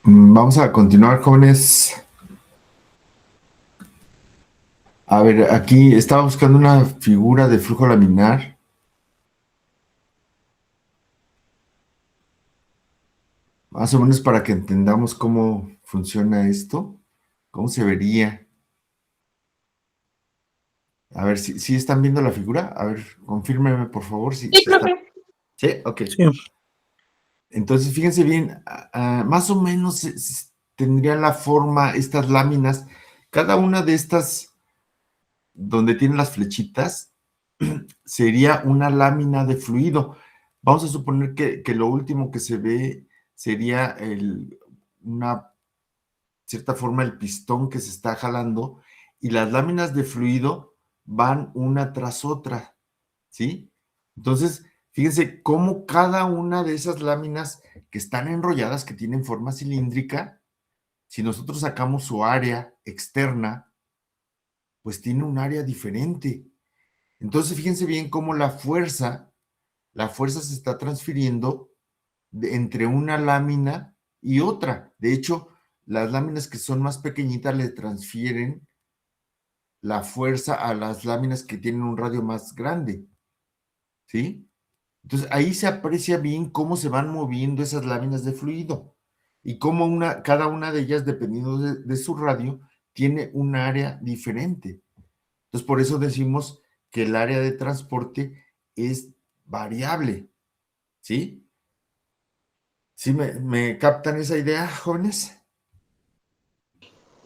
Vamos a continuar, jóvenes. A ver, aquí estaba buscando una figura de flujo laminar. Más o menos para que entendamos cómo funciona esto, cómo se vería. A ver, si están viendo la figura. A ver, confírmeme, por favor. Sí, Está... profe. Sí, ok. Sí. Entonces, fíjense bien, más o menos tendrían la forma, estas láminas, cada una de estas, donde tienen las flechitas, sería una lámina de fluido. Vamos a suponer que lo último que se ve sería una cierta forma el pistón que se está jalando y las láminas de fluido van una tras otra, ¿sí? Entonces, fíjense cómo cada una de esas láminas que están enrolladas, que tienen forma cilíndrica, si nosotros sacamos su área externa, pues tiene un área diferente. Entonces, fíjense bien cómo la fuerza se está transfiriendo entre una lámina y otra. De hecho, las láminas que son más pequeñitas le transfieren la fuerza a las láminas que tienen un radio más grande, ¿sí? Entonces, ahí se aprecia bien cómo se van moviendo esas láminas de fluido y cómo cada una de ellas, dependiendo de su radio, tiene un área diferente. Entonces, por eso decimos que el área de transporte es variable, ¿sí? ¿Sí me captan esa idea, jóvenes?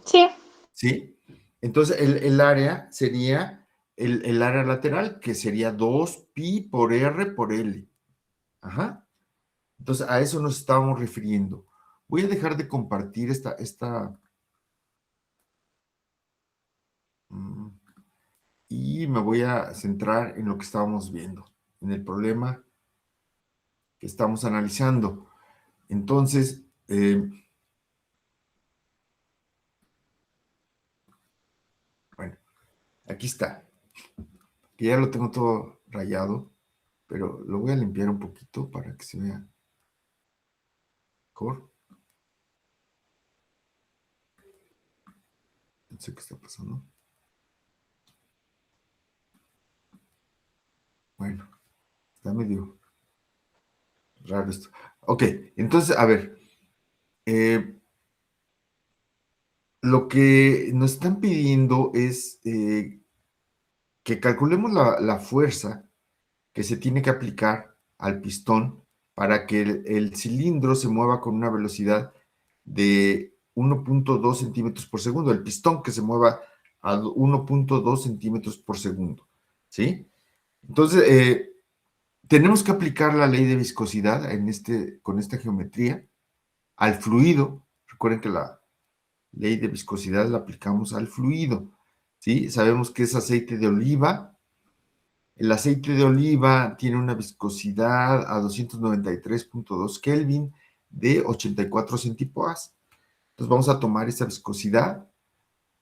Sí, ¿Sí? Entonces, el área sería el área lateral, que sería 2pi por R por L. Ajá. Entonces, a eso nos estábamos refiriendo. Voy a dejar de compartir mm, y me voy a centrar en lo que estábamos viendo, en el problema que estamos analizando. Entonces, bueno, aquí está, que ya lo tengo todo rayado, pero lo voy a limpiar un poquito para que se vea mejor. No sé qué está pasando. Bueno, está medio raro esto. Ok, entonces, a ver, lo que nos están pidiendo es que calculemos la fuerza que se tiene que aplicar al pistón para que el cilindro se mueva con una velocidad de 1.2 centímetros por segundo, el pistón que se mueva a 1.2 centímetros por segundo, ¿sí? Entonces, tenemos que aplicar la ley de viscosidad con esta geometría al fluido. Recuerden que la ley de viscosidad la aplicamos al fluido, ¿sí? Sabemos que es aceite de oliva. El aceite de oliva tiene una viscosidad a 293.2 Kelvin de 84 centipoas. Entonces vamos a tomar esa viscosidad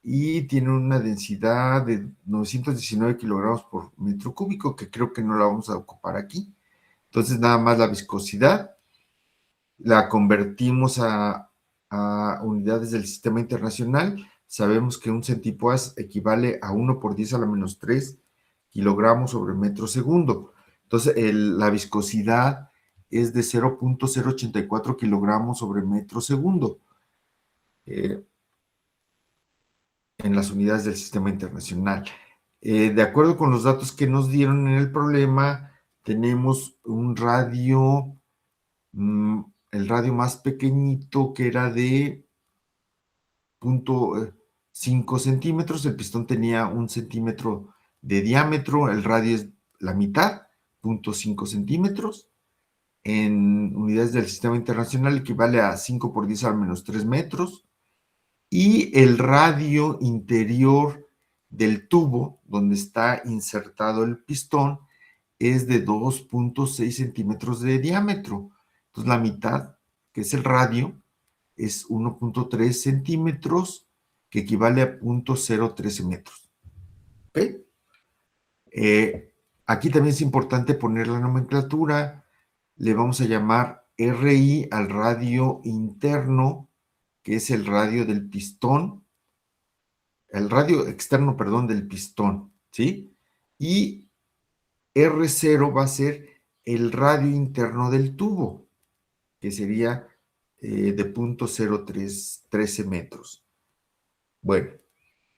y tiene una densidad de 919 kilogramos por metro cúbico, que creo que no la vamos a ocupar aquí. Entonces nada más la viscosidad la convertimos a unidades del sistema internacional. Sabemos que un centipoas equivale a 1 por 10 a la menos 3 kilogramos sobre metro segundo. Entonces, la viscosidad es de 0.084 kilogramos sobre metro segundo en las unidades del sistema internacional. De acuerdo con los datos que nos dieron en el problema, tenemos un radio, el radio más pequeñito que era de 0.5 centímetros, el pistón tenía 1 centímetro de diámetro, el radio es la mitad, 0.5 centímetros. En unidades del sistema internacional equivale a 5 por 10 al menos 3 metros. Y el radio interior del tubo, donde está insertado el pistón, es de 2.6 centímetros de diámetro. Entonces, la mitad, que es el radio, es 1.3 centímetros, que equivale a 0.013 metros. ¿Ok? Aquí también es importante poner la nomenclatura. Le vamos a llamar RI al radio interno, que es el radio del pistón, el radio externo, perdón, del pistón, ¿sí? Y R0 va a ser el radio interno del tubo, que sería de 0.013 metros. Bueno,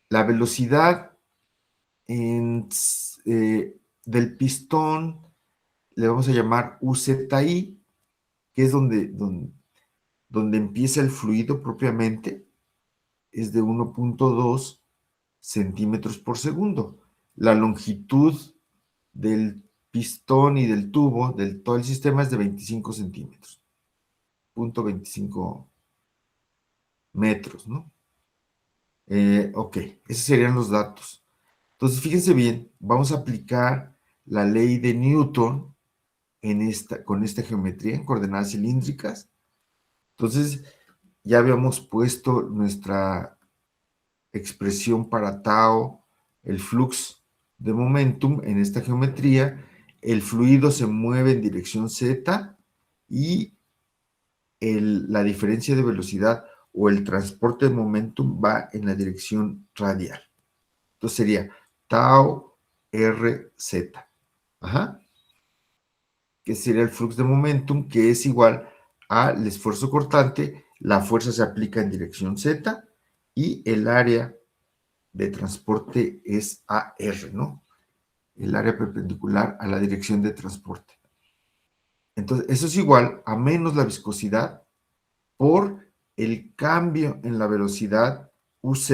la velocidad del pistón le vamos a llamar UZI, que es donde empieza el fluido propiamente, es de 1.2 centímetros por segundo. La longitud del pistón y del tubo, del todo el sistema, es de 25 centímetros. 0.25 metros, ¿no? Ok, esos serían los datos. Entonces, fíjense bien, vamos a aplicar la ley de Newton con esta geometría en coordenadas cilíndricas. Entonces, ya habíamos puesto nuestra expresión para tau, el flux de momentum en esta geometría. El fluido se mueve en dirección z y la diferencia de velocidad o el transporte de momentum va en la dirección radial. Entonces sería tau rz. Ajá. Que sería el flux de momentum, que es igual al esfuerzo cortante. La fuerza se aplica en dirección z y el área de transporte es AR, ¿no? El área perpendicular a la dirección de transporte. Entonces, eso es igual a menos la viscosidad por el cambio en la velocidad UZ.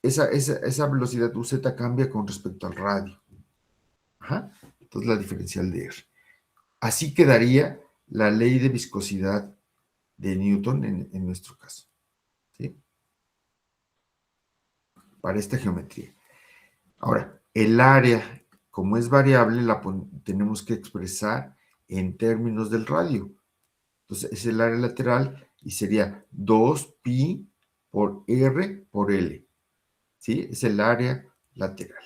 Esa velocidad UZ cambia con respecto al radio. Ajá. Entonces, la diferencial de R. Así quedaría la ley de viscosidad de Newton en nuestro caso. ¿Sí? Para esta geometría. Ahora, el área, como es variable, tenemos que expresar en términos del radio. Entonces, es el área lateral y sería 2pi por R por L. ¿Sí? Es el área lateral.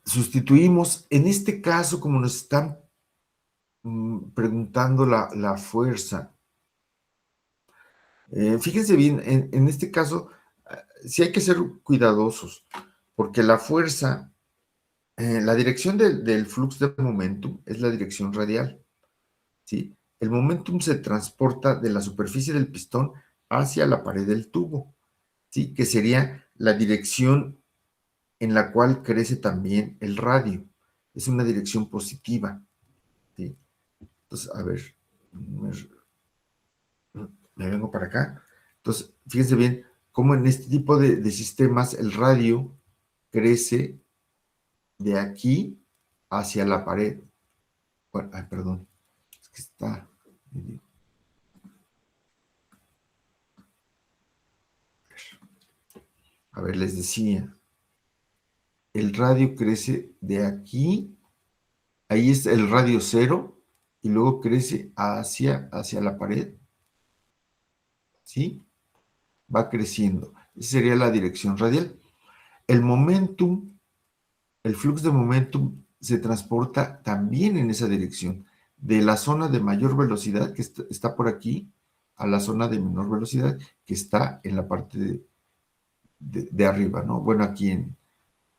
Sustituimos, en este caso, como nos están preguntando la fuerza. Fíjense bien, en este caso, sí hay que ser cuidadosos, porque la fuerza, la dirección del flux de momentum es la dirección radial, ¿sí? El momentum se transporta de la superficie del pistón hacia la pared del tubo, ¿sí? Que sería la dirección en la cual crece también el radio. Es una dirección positiva, ¿sí? Entonces, a ver, me vengo para acá. Entonces, fíjense bien cómo en este tipo de sistemas el radio crece de aquí hacia la pared. Bueno, ay, perdón, es que está medio. A ver, les decía, el radio crece de aquí, ahí es el radio cero, y luego crece hacia la pared, ¿sí? Va creciendo. Esa sería la dirección radial. El momentum, el flux de momentum se transporta también en esa dirección, de la zona de mayor velocidad, que está por aquí, a la zona de menor velocidad, que está en la parte de arriba, ¿no? Bueno, aquí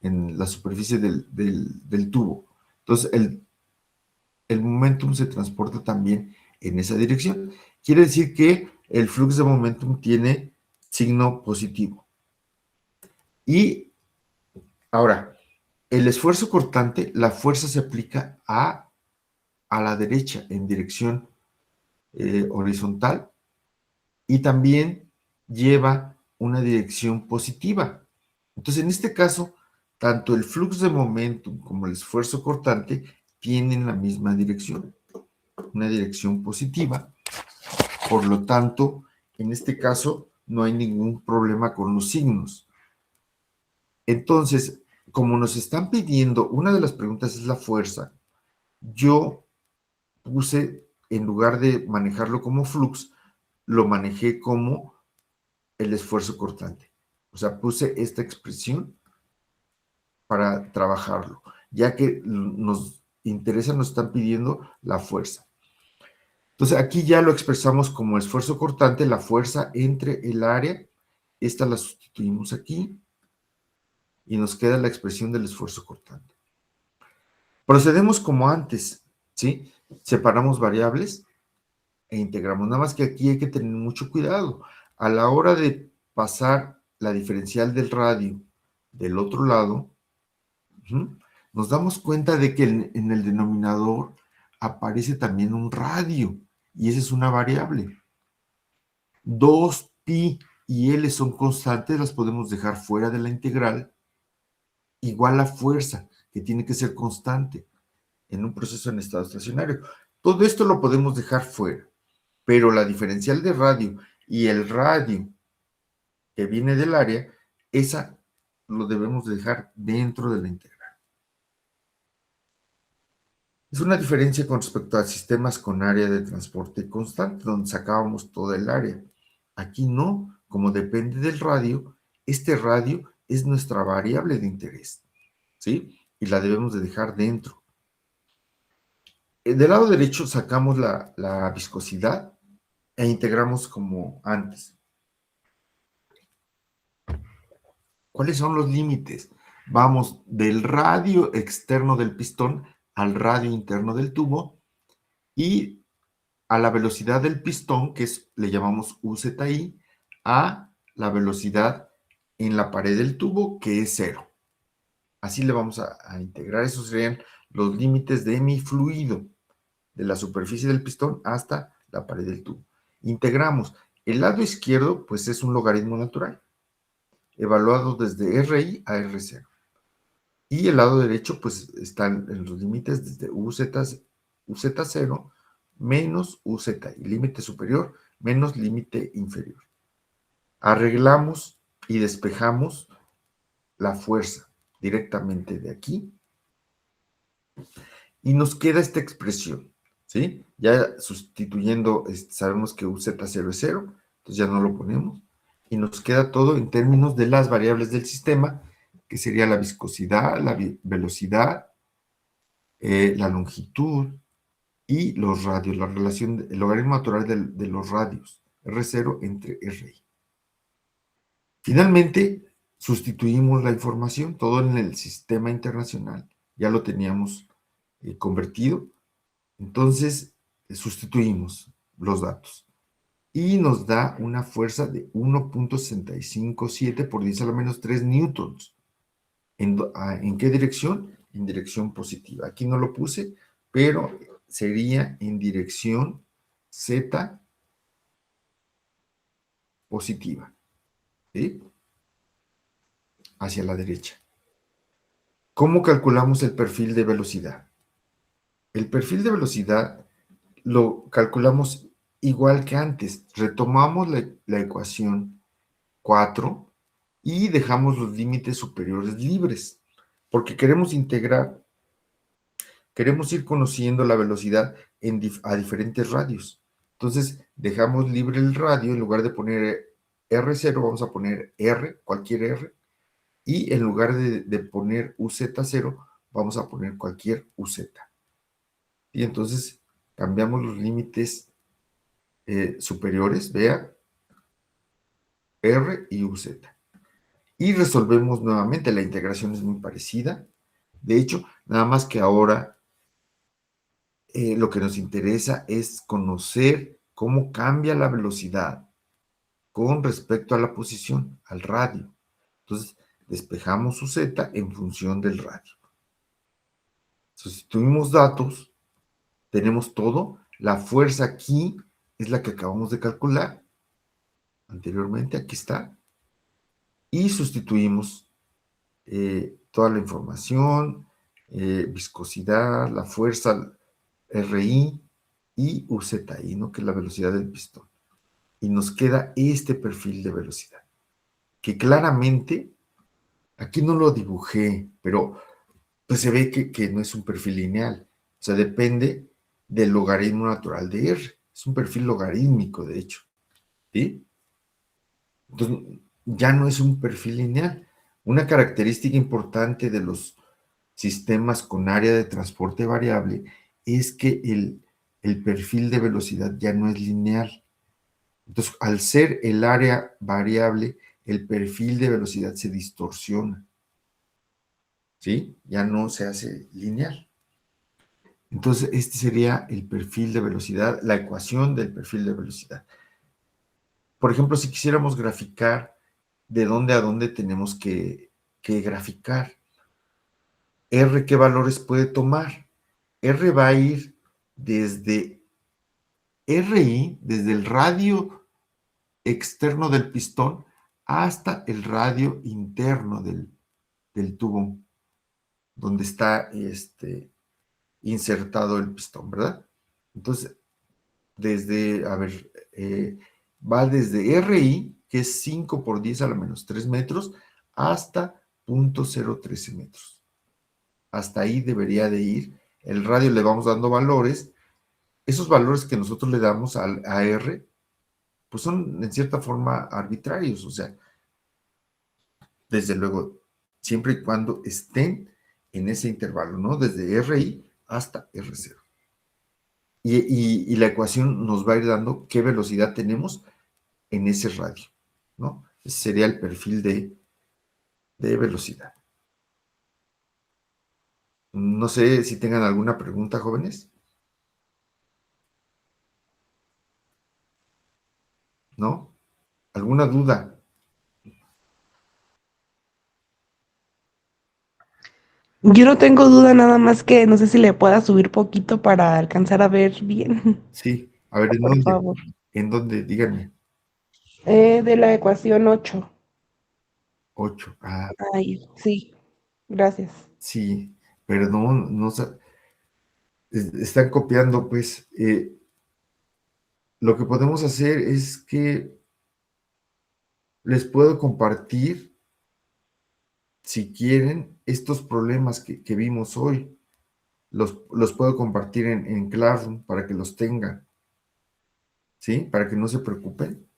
en la superficie del tubo. Entonces, el momentum se transporta también en esa dirección. Quiere decir que el flux de momentum tiene signo positivo. Y ahora, el esfuerzo cortante, la fuerza se aplica a la derecha, en dirección horizontal, y también lleva una dirección positiva. Entonces, en este caso, tanto el flux de momentum como el esfuerzo cortante tienen la misma dirección, una dirección positiva. Por lo tanto, en este caso, no hay ningún problema con los signos. Entonces, como nos están pidiendo, una de las preguntas es la fuerza, yo puse, en lugar de manejarlo como flux, lo manejé como el esfuerzo cortante. O sea, puse esta expresión para trabajarlo, ya que nos interesa, nos están pidiendo la fuerza. Entonces, aquí ya lo expresamos como esfuerzo cortante, la fuerza entre el área, esta la sustituimos aquí, y nos queda la expresión del esfuerzo cortante. Procedemos como antes, ¿sí? Separamos variables e integramos. Nada más que aquí hay que tener mucho cuidado. A la hora de pasar la diferencial del radio del otro lado, nos damos cuenta de que en el denominador aparece también un radio, y esa es una variable. 2pi y L son constantes, las podemos dejar fuera de la integral, igual la fuerza, que tiene que ser constante en un proceso en estado estacionario. Todo esto lo podemos dejar fuera, pero la diferencial de radio y el radio que viene del área esa lo debemos de dejar dentro de la integral. Es una diferencia con respecto a sistemas con área de transporte constante, donde sacábamos toda el área. Aquí no, como depende del radio, este radio es nuestra variable de interés, ¿sí? Y la debemos de dejar dentro. Del lado derecho sacamos la viscosidad e integramos como antes. ¿Cuáles son los límites? Vamos del radio externo del pistón al radio interno del tubo y a la velocidad del pistón, que es, le llamamos UZI, a la velocidad en la pared del tubo, que es 0. Así le vamos a integrar. Esos serían los límites de mi fluido, de la superficie del pistón hasta la pared del tubo. Integramos. El lado izquierdo, pues es un logaritmo natural, evaluado desde RI a R0. Y el lado derecho, pues están en los límites desde UZ0 menos UZI, límite superior menos límite inferior. Arreglamos y despejamos la fuerza directamente de aquí y nos queda esta expresión, ¿sí? Ya sustituyendo, sabemos que UZ0 es 0, entonces ya no lo ponemos, y nos queda todo en términos de las variables del sistema, que sería la viscosidad, la velocidad, la longitud y los radios, la relación, el logaritmo natural de los radios, R0 entre RI. Finalmente, sustituimos la información, todo en el sistema internacional, ya lo teníamos convertido, entonces sustituimos los datos y nos da una fuerza de 1.657 por 10 a la menos 3 newtons. ¿En qué dirección? En dirección positiva. Aquí no lo puse, pero sería en dirección Z positiva, ¿sí? Hacia la derecha. ¿Cómo calculamos el perfil de velocidad? El perfil de velocidad lo calculamos igual que antes. Retomamos la ecuación 4 y dejamos los límites superiores libres, porque queremos integrar, queremos ir conociendo la velocidad a diferentes radios. Entonces, dejamos libre el radio, en lugar de poner R0, vamos a poner R, cualquier R, y en lugar de poner UZ0, vamos a poner cualquier UZ. Y entonces cambiamos los límites superiores, vea, R y UZ. Y resolvemos nuevamente, la integración es muy parecida. De hecho, nada más que ahora lo que nos interesa es conocer cómo cambia la velocidad con respecto a la posición, al radio. Entonces, despejamos su Z en función del radio. Sustituimos datos, tenemos todo. La fuerza aquí es la que acabamos de calcular anteriormente, aquí está. Y sustituimos toda la información, viscosidad, la fuerza RI y UZI, ¿no? Que es la velocidad del pistón. Y nos queda este perfil de velocidad, que claramente, aquí no lo dibujé, pero pues se ve que no es un perfil lineal. O sea, depende del logaritmo natural de R. Es un perfil logarítmico, de hecho. ¿Sí? Entonces, ya no es un perfil lineal. Una característica importante de los sistemas con área de transporte variable es que el perfil de velocidad ya no es lineal. Entonces, al ser el área variable, el perfil de velocidad se distorsiona. ¿Sí? Ya no se hace lineal. Entonces, este sería el perfil de velocidad, la ecuación del perfil de velocidad. Por ejemplo, si quisiéramos graficar de dónde a dónde tenemos que graficar, R, ¿qué valores puede tomar? R va a ir desde RI, desde el radio externo del pistón, hasta el radio interno del tubo, donde está insertado el pistón, ¿verdad? Entonces, va desde RI, que es 5 por 10 a la menos 3 metros, hasta 0.013 metros. Hasta ahí debería de ir. El radio le vamos dando valores. Esos valores que nosotros le damos a R, pues son en cierta forma arbitrarios, o sea, desde luego, siempre y cuando estén en ese intervalo, ¿no? Desde RI hasta R0. Y la ecuación nos va a ir dando qué velocidad tenemos en ese radio, ¿no? Ese sería el perfil de velocidad. No sé si tengan alguna pregunta, jóvenes. ¿No? ¿Alguna duda? Yo no tengo duda, nada más que no sé si le pueda subir poquito para alcanzar a ver bien, Sí. A ver, ¿en por dónde? favor. ¿En dónde? Díganme. De la ecuación 8. 8. Ah, Ay, sí, gracias. sí. Perdón, no, están copiando, pues. Lo que podemos hacer es que les puedo compartir, si quieren, estos problemas que vimos hoy. Los puedo compartir en Classroom para que los tengan, ¿sí? Para que no se preocupen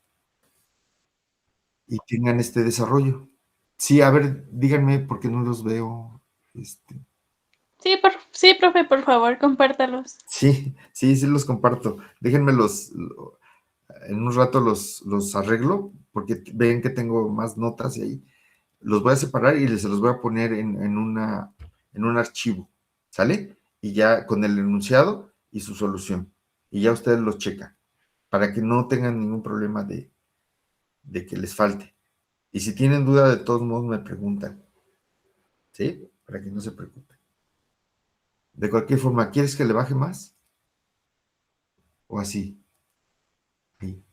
y tengan este desarrollo. Sí, a ver, díganme porque no los veo. Sí, profe, por favor, compártalos. Sí, sí, sí los comparto. Déjenme en un rato los arreglo, porque ven que tengo más notas y ahí los voy a separar y se los voy a poner en un archivo, ¿sale? Y ya con el enunciado y su solución. Y ya ustedes los checan, para que no tengan ningún problema de que les falte. Y si tienen duda, de todos modos me preguntan, ¿sí? Para que no se preocupen. De cualquier forma, ¿quieres que le baje más? ¿O así? Ahí.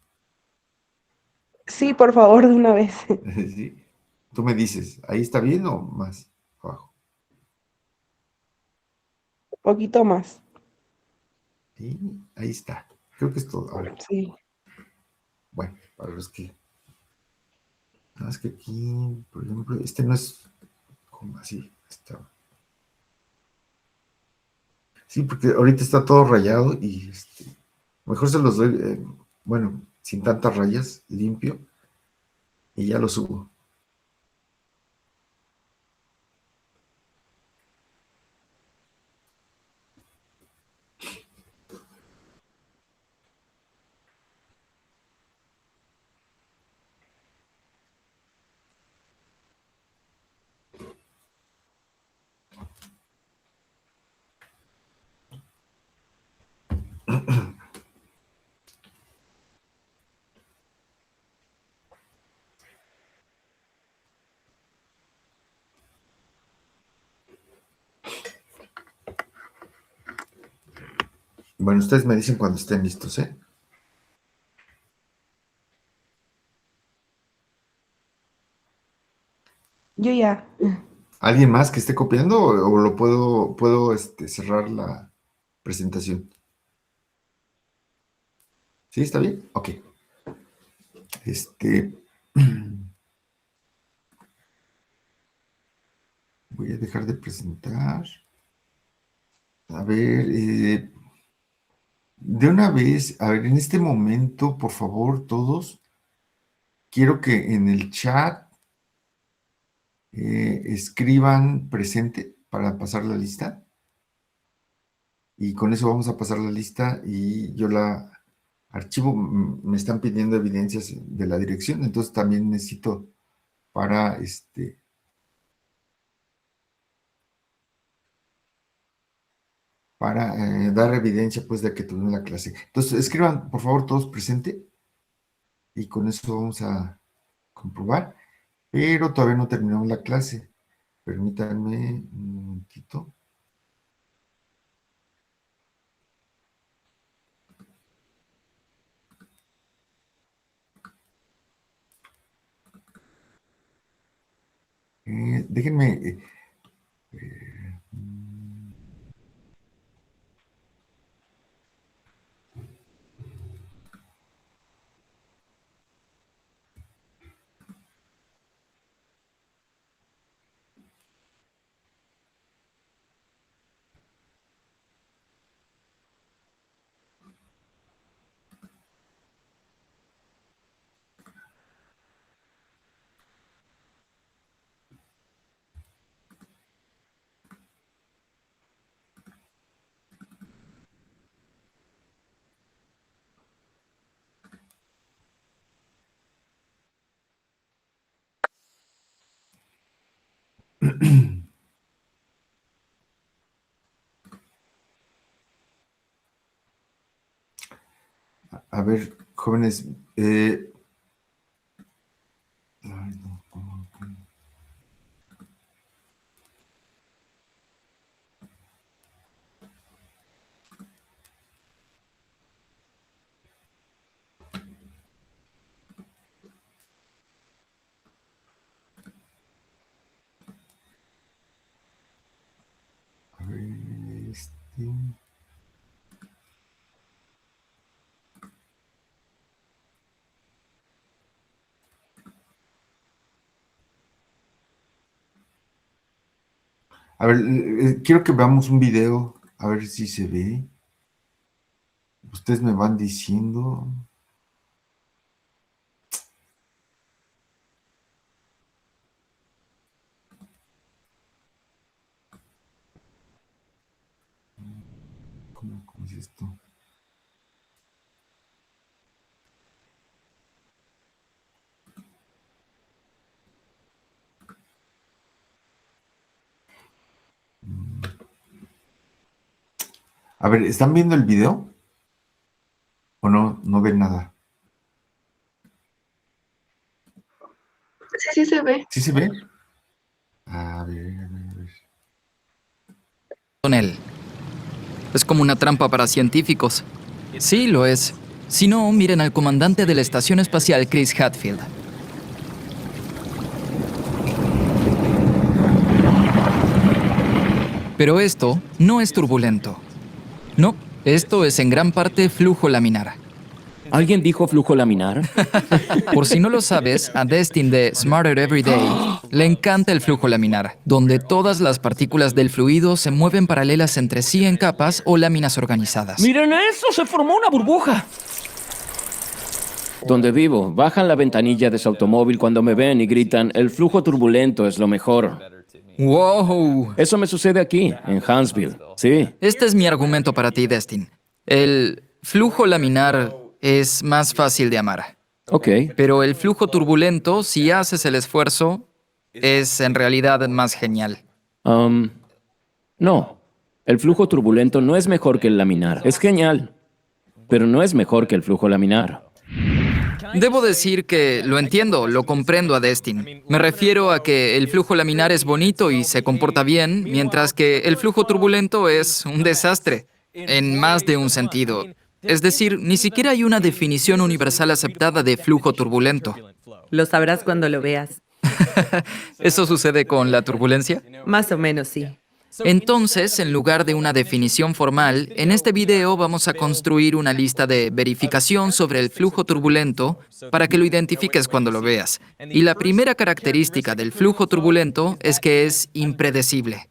Sí, por favor, de una vez. ¿Sí? Tú me dices, ¿ahí está bien o más abajo? Poquito más. Sí, ahí está. Creo que es todo. A ver, Sí. bueno, para los que... Nada más que aquí, por ejemplo, este no es como así. Está. Sí, porque ahorita está todo rayado y mejor se los doy, bueno, sin tantas rayas, limpio, y ya lo subo. Bueno, ustedes me dicen cuando estén listos, ¿eh? Yo ya. ¿Alguien más que esté copiando o lo puedo cerrar la presentación? ¿Sí, está bien? Ok. Este, voy a dejar de presentar. A ver, de una vez, a ver, en este momento, por favor, todos, quiero que en el chat escriban presente para pasar la lista. Y con eso vamos a pasar la lista y yo la archivo. Me están pidiendo evidencias de la dirección, entonces también necesito para dar evidencia pues de que tuvimos la clase. Entonces escriban por favor todos presente y con eso vamos a comprobar, pero todavía no terminamos la clase. Permítanme un momentito. Déjenme. A ver, jóvenes, ay, no, ok. A ver, a ver, quiero que veamos un video, a ver si se ve. Ustedes me van diciendo. ¿Cómo es esto? A ver, ¿están viendo el video? ¿O no? ¿No ven nada? Sí, sí se ve. ¿Sí se ve? A ver, a ver, a ver. Con él. Es como una trampa para científicos. Sí, lo es. Si no, miren al comandante de la Estación Espacial, Chris Hadfield. Pero esto no es turbulento. No, esto es en gran parte flujo laminar. ¿Alguien dijo flujo laminar? Por si no lo sabes, a Destin de Smarter Every Day le encanta el flujo laminar, donde todas las partículas del fluido se mueven paralelas entre sí en capas o láminas organizadas. ¡Miren eso! ¡Se formó una burbuja! Donde vivo, bajan la ventanilla de su automóvil cuando me ven y gritan, el flujo turbulento es lo mejor. ¡Wow! Eso me sucede aquí, en Huntsville. Sí. Este es mi argumento para ti, Destin. El flujo laminar es más fácil de amar. Ok. Pero el flujo turbulento, si haces el esfuerzo, es en realidad más genial. No. El flujo turbulento no es mejor que el laminar. Es genial. Pero no es mejor que el flujo laminar. Debo decir que lo entiendo, lo comprendo a Destin. Me refiero a que el flujo laminar es bonito y se comporta bien, mientras que el flujo turbulento es un desastre, en más de un sentido. Es decir, ni siquiera hay una definición universal aceptada de flujo turbulento. Lo sabrás cuando lo veas. ¿Eso sucede con la turbulencia? Más o menos, sí. Entonces, en lugar de una definición formal, en este video vamos a construir una lista de verificación sobre el flujo turbulento para que lo identifiques cuando lo veas. Y la primera característica del flujo turbulento es que es impredecible.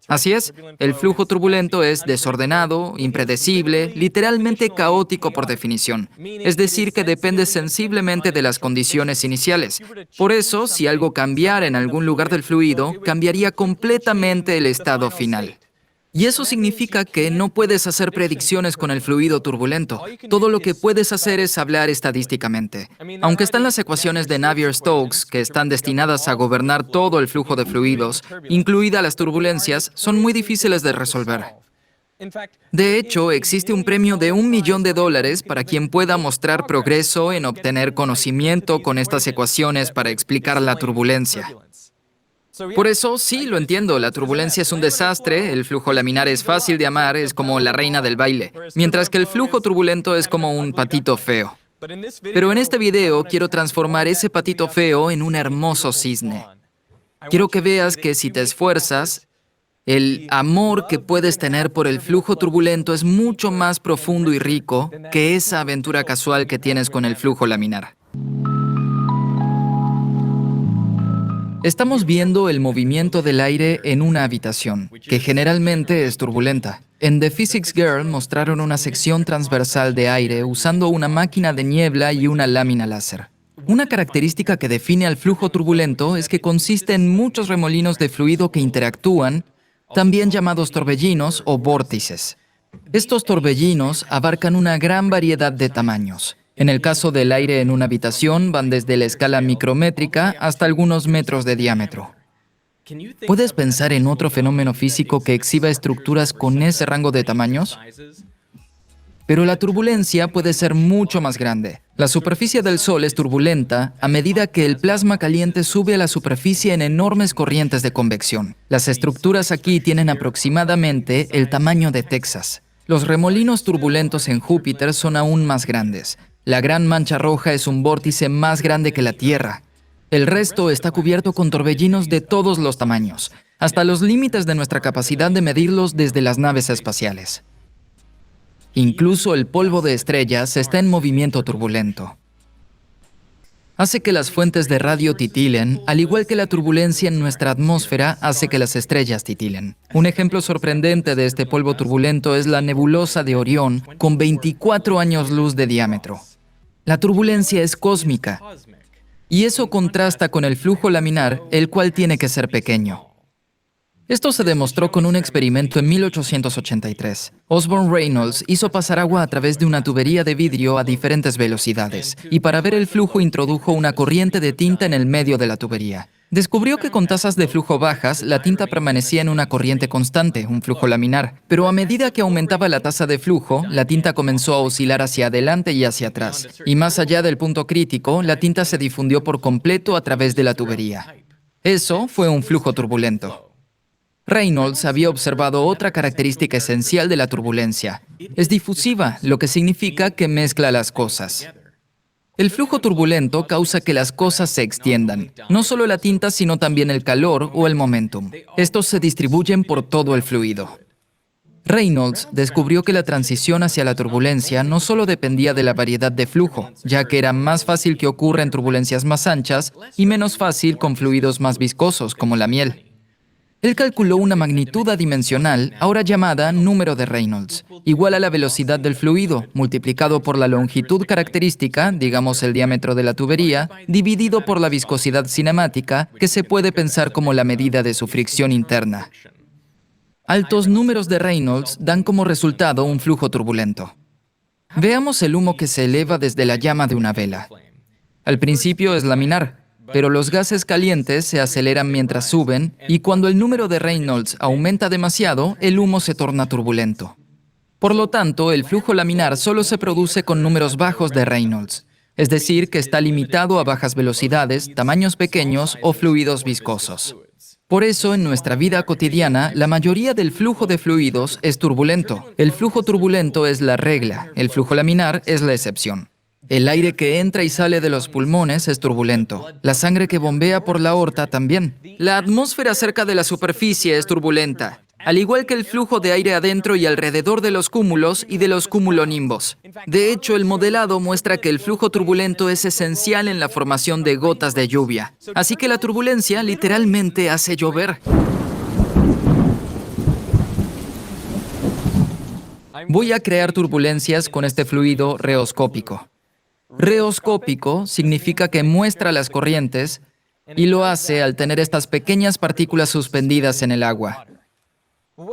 Así es, el flujo turbulento es desordenado, impredecible, literalmente caótico por definición. Es decir, que depende sensiblemente de las condiciones iniciales. Por eso, si algo cambiara en algún lugar del fluido, cambiaría completamente el estado final. Y eso significa que no puedes hacer predicciones con el fluido turbulento. Todo lo que puedes hacer es hablar estadísticamente. Aunque están las ecuaciones de Navier-Stokes, que están destinadas a gobernar todo el flujo de fluidos, incluidas las turbulencias, son muy difíciles de resolver. De hecho, existe un premio de $1 millón para quien pueda mostrar progreso en obtener conocimiento con estas ecuaciones para explicar la turbulencia. Por eso, sí, lo entiendo, la turbulencia es un desastre, el flujo laminar es fácil de amar, es como la reina del baile, mientras que el flujo turbulento es como un patito feo. Pero en este video quiero transformar ese patito feo en un hermoso cisne. Quiero que veas que si te esfuerzas, el amor que puedes tener por el flujo turbulento es mucho más profundo y rico que esa aventura casual que tienes con el flujo laminar. Estamos viendo el movimiento del aire en una habitación, que generalmente es turbulenta. En The Physics Girl mostraron una sección transversal de aire usando una máquina de niebla y una lámina láser. Una característica que define al flujo turbulento es que consiste en muchos remolinos de fluido que interactúan, también llamados torbellinos o vórtices. Estos torbellinos abarcan una gran variedad de tamaños. En el caso del aire en una habitación, van desde la escala micrométrica hasta algunos metros de diámetro. ¿Puedes pensar en otro fenómeno físico que exhiba estructuras con ese rango de tamaños? Pero la turbulencia puede ser mucho más grande. La superficie del Sol es turbulenta a medida que el plasma caliente sube a la superficie en enormes corrientes de convección. Las estructuras aquí tienen aproximadamente el tamaño de Texas. Los remolinos turbulentos en Júpiter son aún más grandes. La Gran Mancha Roja es un vórtice más grande que la Tierra. El resto está cubierto con torbellinos de todos los tamaños, hasta los límites de nuestra capacidad de medirlos desde las naves espaciales. Incluso el polvo de estrellas está en movimiento turbulento. Hace que las fuentes de radio titilen, al igual que la turbulencia en nuestra atmósfera hace que las estrellas titilen. Un ejemplo sorprendente de este polvo turbulento es la nebulosa de Orión, con 24 años luz de diámetro. La turbulencia es cósmica, y eso contrasta con el flujo laminar, el cual tiene que ser pequeño. Esto se demostró con un experimento en 1883. Osborne Reynolds hizo pasar agua a través de una tubería de vidrio a diferentes velocidades, y para ver el flujo introdujo una corriente de tinta en el medio de la tubería. Descubrió que con tasas de flujo bajas, la tinta permanecía en una corriente constante, un flujo laminar. Pero a medida que aumentaba la tasa de flujo, la tinta comenzó a oscilar hacia adelante y hacia atrás. Y más allá del punto crítico, la tinta se difundió por completo a través de la tubería. Eso fue un flujo turbulento. Reynolds había observado otra característica esencial de la turbulencia. Es difusiva, lo que significa que mezcla las cosas. El flujo turbulento causa que las cosas se extiendan. No solo la tinta, sino también el calor o el momentum. Estos se distribuyen por todo el fluido. Reynolds descubrió que la transición hacia la turbulencia no solo dependía de la variedad de flujo, ya que era más fácil que ocurra en turbulencias más anchas y menos fácil con fluidos más viscosos, como la miel. Él calculó una magnitud adimensional, ahora llamada número de Reynolds, igual a la velocidad del fluido, multiplicado por la longitud característica, digamos el diámetro de la tubería, dividido por la viscosidad cinemática, que se puede pensar como la medida de su fricción interna. Altos números de Reynolds dan como resultado un flujo turbulento. Veamos el humo que se eleva desde la llama de una vela. Al principio es laminar, pero los gases calientes se aceleran mientras suben y cuando el número de Reynolds aumenta demasiado, el humo se torna turbulento. Por lo tanto, el flujo laminar solo se produce con números bajos de Reynolds, es decir, que está limitado a bajas velocidades, tamaños pequeños o fluidos viscosos. Por eso, en nuestra vida cotidiana, la mayoría del flujo de fluidos es turbulento. El flujo turbulento es la regla, el flujo laminar es la excepción. El aire que entra y sale de los pulmones es turbulento. La sangre que bombea por la aorta también. La atmósfera cerca de la superficie es turbulenta, al igual que el flujo de aire adentro y alrededor de los cúmulos y de los cumulonimbos. De hecho, el modelado muestra que el flujo turbulento es esencial en la formación de gotas de lluvia. Así que la turbulencia literalmente hace llover. Voy a crear turbulencias con este fluido reoscópico. Reoscópico significa que muestra las corrientes y lo hace al tener estas pequeñas partículas suspendidas en el agua.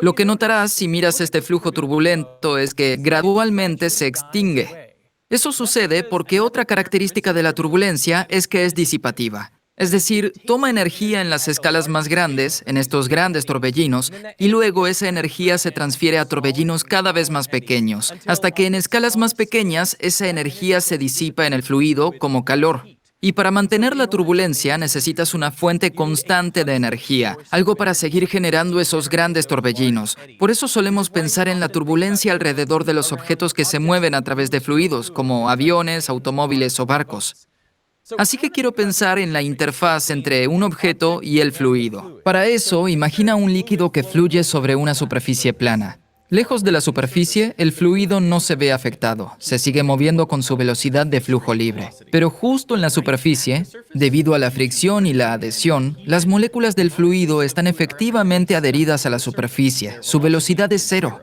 Lo que notarás si miras este flujo turbulento es que gradualmente se extingue. Eso sucede porque otra característica de la turbulencia es que es disipativa. Es decir, toma energía en las escalas más grandes, en estos grandes torbellinos, y luego esa energía se transfiere a torbellinos cada vez más pequeños, hasta que en escalas más pequeñas esa energía se disipa en el fluido como calor. Y para mantener la turbulencia necesitas una fuente constante de energía, algo para seguir generando esos grandes torbellinos. Por eso solemos pensar en la turbulencia alrededor de los objetos que se mueven a través de fluidos, como aviones, automóviles o barcos. Así que quiero pensar en la interfaz entre un objeto y el fluido. Para eso, imagina un líquido que fluye sobre una superficie plana. Lejos de la superficie, el fluido no se ve afectado, se sigue moviendo con su velocidad de flujo libre. Pero justo en la superficie, debido a la fricción y la adhesión, las moléculas del fluido están efectivamente adheridas a la superficie. Su velocidad es cero.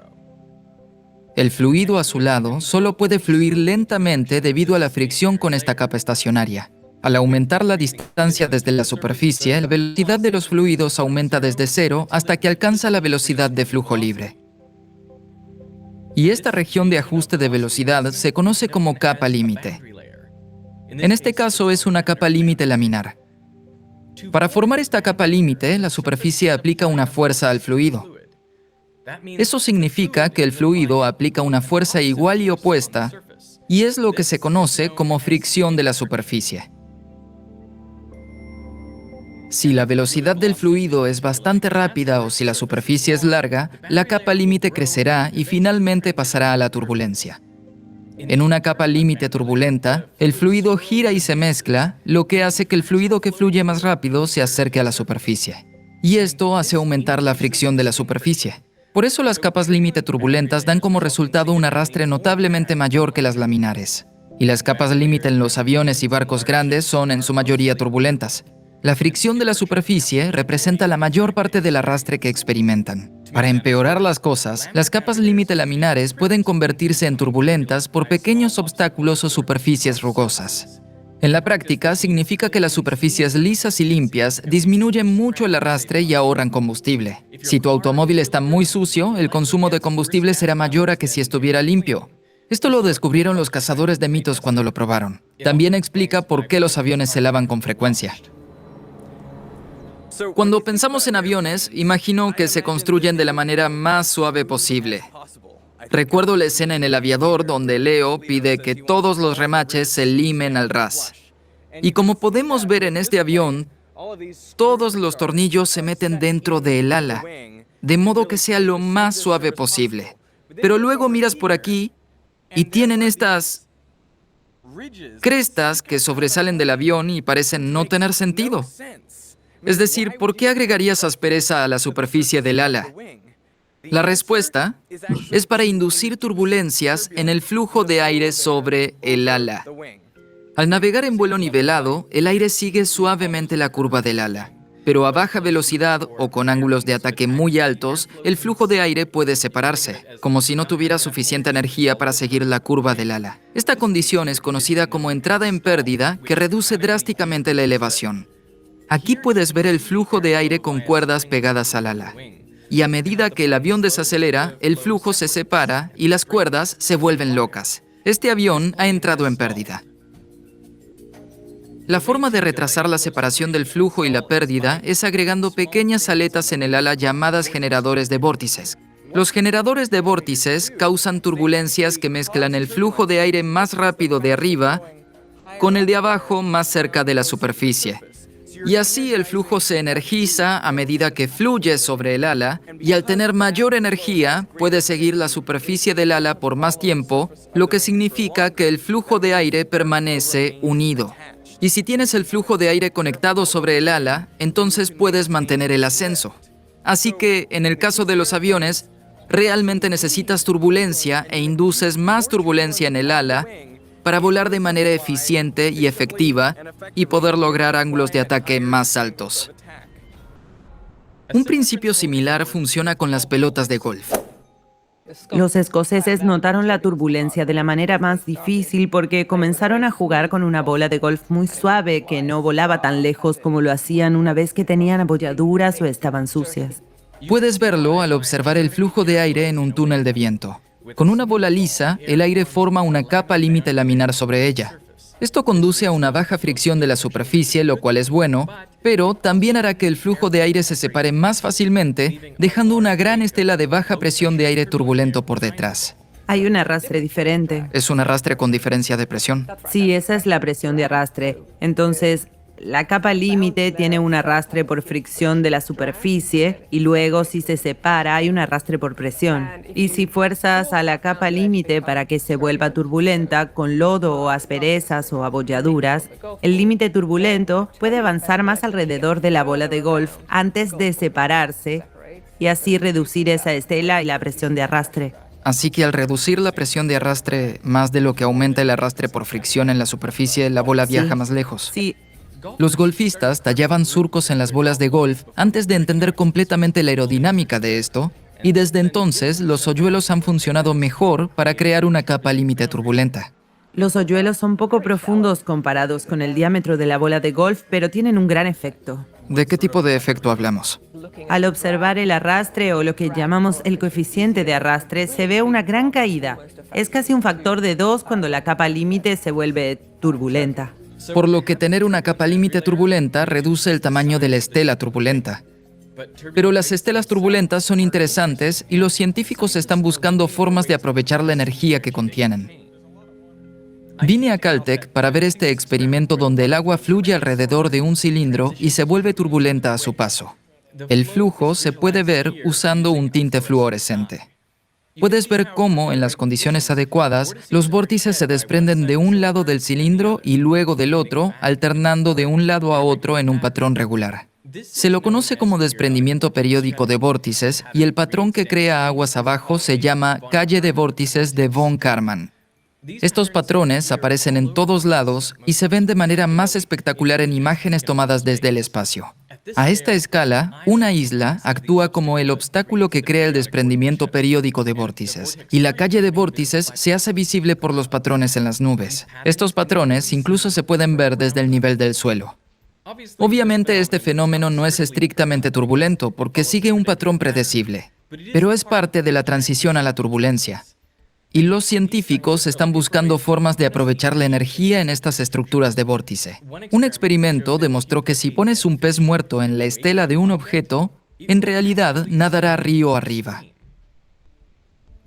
El fluido a su lado solo puede fluir lentamente debido a la fricción con esta capa estacionaria. Al aumentar la distancia desde la superficie, la velocidad de los fluidos aumenta desde cero hasta que alcanza la velocidad de flujo libre. Y esta región de ajuste de velocidad se conoce como capa límite. En este caso es una capa límite laminar. Para formar esta capa límite, la superficie aplica una fuerza al fluido. Eso significa que el fluido aplica una fuerza igual y opuesta, y es lo que se conoce como fricción de la superficie. Si la velocidad del fluido es bastante rápida o si la superficie es larga, la capa límite crecerá y finalmente pasará a la turbulencia. En una capa límite turbulenta, el fluido gira y se mezcla, lo que hace que el fluido que fluye más rápido se acerque a la superficie. Y esto hace aumentar la fricción de la superficie. Por eso las capas límite turbulentas dan como resultado un arrastre notablemente mayor que las laminares. Y las capas límite en los aviones y barcos grandes son en su mayoría turbulentas. La fricción de la superficie representa la mayor parte del arrastre que experimentan. Para empeorar las cosas, las capas límite laminares pueden convertirse en turbulentas por pequeños obstáculos o superficies rugosas. En la práctica, significa que las superficies lisas y limpias disminuyen mucho el arrastre y ahorran combustible. Si tu automóvil está muy sucio, el consumo de combustible será mayor a que si estuviera limpio. Esto lo descubrieron los cazadores de mitos cuando lo probaron. También explica por qué los aviones se lavan con frecuencia. Cuando pensamos en aviones, imagino que se construyen de la manera más suave posible. Recuerdo la escena en El Aviador donde Leo pide que todos los remaches se limen al ras. Y como podemos ver en este avión, todos los tornillos se meten dentro del ala, de modo que sea lo más suave posible. Pero luego miras por aquí y tienen estas crestas que sobresalen del avión y parecen no tener sentido. Es decir, ¿por qué agregarías aspereza a la superficie del ala? La respuesta es para inducir turbulencias en el flujo de aire sobre el ala. Al navegar en vuelo nivelado, el aire sigue suavemente la curva del ala. Pero a baja velocidad o con ángulos de ataque muy altos, el flujo de aire puede separarse, como si no tuviera suficiente energía para seguir la curva del ala. Esta condición es conocida como entrada en pérdida, que reduce drásticamente la elevación. Aquí puedes ver el flujo de aire con cuerdas pegadas al ala. Y a medida que el avión desacelera, el flujo se separa y las cuerdas se vuelven locas. Este avión ha entrado en pérdida. La forma de retrasar la separación del flujo y la pérdida es agregando pequeñas aletas en el ala llamadas generadores de vórtices. Los generadores de vórtices causan turbulencias que mezclan el flujo de aire más rápido de arriba con el de abajo más cerca de la superficie. Y así el flujo se energiza a medida que fluye sobre el ala y al tener mayor energía puede seguir la superficie del ala por más tiempo, lo que significa que el flujo de aire permanece unido. Y si tienes el flujo de aire conectado sobre el ala, entonces puedes mantener el ascenso. Así que, en el caso de los aviones, realmente necesitas turbulencia e induces más turbulencia en el ala para volar de manera eficiente y efectiva y poder lograr ángulos de ataque más altos. Un principio similar funciona con las pelotas de golf. Los escoceses notaron la turbulencia de la manera más difícil porque comenzaron a jugar con una bola de golf muy suave que no volaba tan lejos como lo hacían una vez que tenían abolladuras o estaban sucias. Puedes verlo al observar el flujo de aire en un túnel de viento. Con una bola lisa, el aire forma una capa límite laminar sobre ella. Esto conduce a una baja fricción de la superficie, lo cual es bueno, pero también hará que el flujo de aire se separe más fácilmente, dejando una gran estela de baja presión de aire turbulento por detrás. Hay un arrastre diferente. Es un arrastre con diferencia de presión. Sí, esa es la presión de arrastre. Entonces, la capa límite tiene un arrastre por fricción de la superficie y luego si se separa hay un arrastre por presión. Y si fuerzas a la capa límite para que se vuelva turbulenta con lodo o asperezas o abolladuras, el límite turbulento puede avanzar más alrededor de la bola de golf antes de separarse y así reducir esa estela y la presión de arrastre. Así que al reducir la presión de arrastre más de lo que aumenta el arrastre por fricción en la superficie, la bola viaja más lejos. Sí. Los golfistas tallaban surcos en las bolas de golf antes de entender completamente la aerodinámica de esto, y desde entonces los hoyuelos han funcionado mejor para crear una capa límite turbulenta. Los hoyuelos son poco profundos comparados con el diámetro de la bola de golf, pero tienen un gran efecto. ¿De qué tipo de efecto hablamos? Al observar el arrastre o lo que llamamos el coeficiente de arrastre, se ve una gran caída. Es casi un factor de 2 cuando la capa límite se vuelve turbulenta. por lo que tener una capa límite turbulenta reduce el tamaño de la estela turbulenta. Pero las estelas turbulentas son interesantes y los científicos están buscando formas de aprovechar la energía que contienen. Vine a Caltech para ver este experimento donde el agua fluye alrededor de un cilindro y se vuelve turbulenta a su paso. El flujo se puede ver usando un tinte fluorescente. Puedes ver cómo, en las condiciones adecuadas, los vórtices se desprenden de un lado del cilindro y luego del otro, alternando de un lado a otro en un patrón regular. Se lo conoce como desprendimiento periódico de vórtices y el patrón que crea aguas abajo se llama calle de vórtices de von Karman. Estos patrones aparecen en todos lados y se ven de manera más espectacular en imágenes tomadas desde el espacio. A esta escala, una isla actúa como el obstáculo que crea el desprendimiento periódico de vórtices, y la calle de vórtices se hace visible por los patrones en las nubes. Estos patrones incluso se pueden ver desde el nivel del suelo. Obviamente este fenómeno no es estrictamente turbulento porque sigue un patrón predecible, pero es parte de la transición a la turbulencia. Y los científicos están buscando formas de aprovechar la energía en estas estructuras de vórtice. Un experimento demostró que si pones un pez muerto en la estela de un objeto, en realidad nadará río arriba.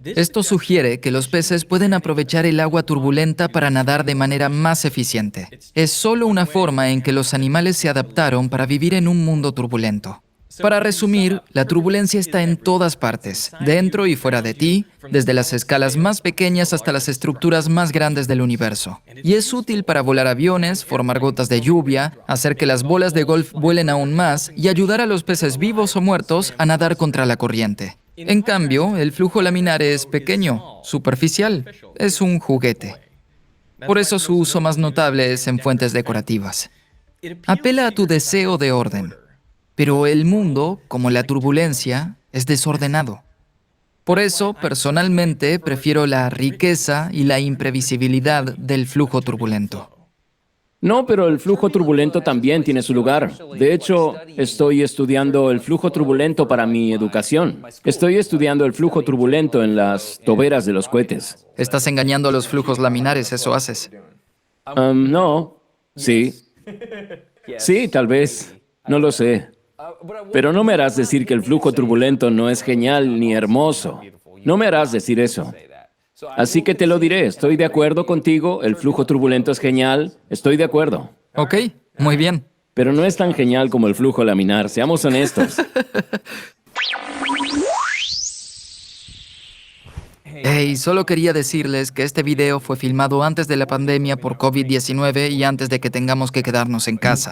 Esto sugiere que los peces pueden aprovechar el agua turbulenta para nadar de manera más eficiente. Es solo una forma en que los animales se adaptaron para vivir en un mundo turbulento. Para resumir, la turbulencia está en todas partes, dentro y fuera de ti, desde las escalas más pequeñas hasta las estructuras más grandes del universo. Y es útil para volar aviones, formar gotas de lluvia, hacer que las bolas de golf vuelen aún más y ayudar a los peces vivos o muertos a nadar contra la corriente. En cambio, el flujo laminar es pequeño, superficial, es un juguete. Por eso su uso más notable es en fuentes decorativas. Apela a tu deseo de orden. Pero el mundo, como la turbulencia, es desordenado. Por eso, personalmente, prefiero la riqueza y la imprevisibilidad del flujo turbulento. No, pero el flujo turbulento también tiene su lugar. De hecho, estoy estudiando el flujo turbulento para mi educación. Estoy estudiando el flujo turbulento en las toberas de los cohetes. Estás engañando a los flujos laminares, eso haces. No. Sí. Sí, tal vez. No lo sé. Pero no me harás decir que el flujo turbulento no es genial ni hermoso. No me harás decir eso. Así que te lo diré, estoy de acuerdo contigo, el flujo turbulento es genial, estoy de acuerdo. Ok, muy bien. Pero no es tan genial como el flujo laminar, seamos honestos. Hey, solo quería decirles que este video fue filmado antes de la pandemia por COVID-19 y antes de que tengamos que quedarnos en casa.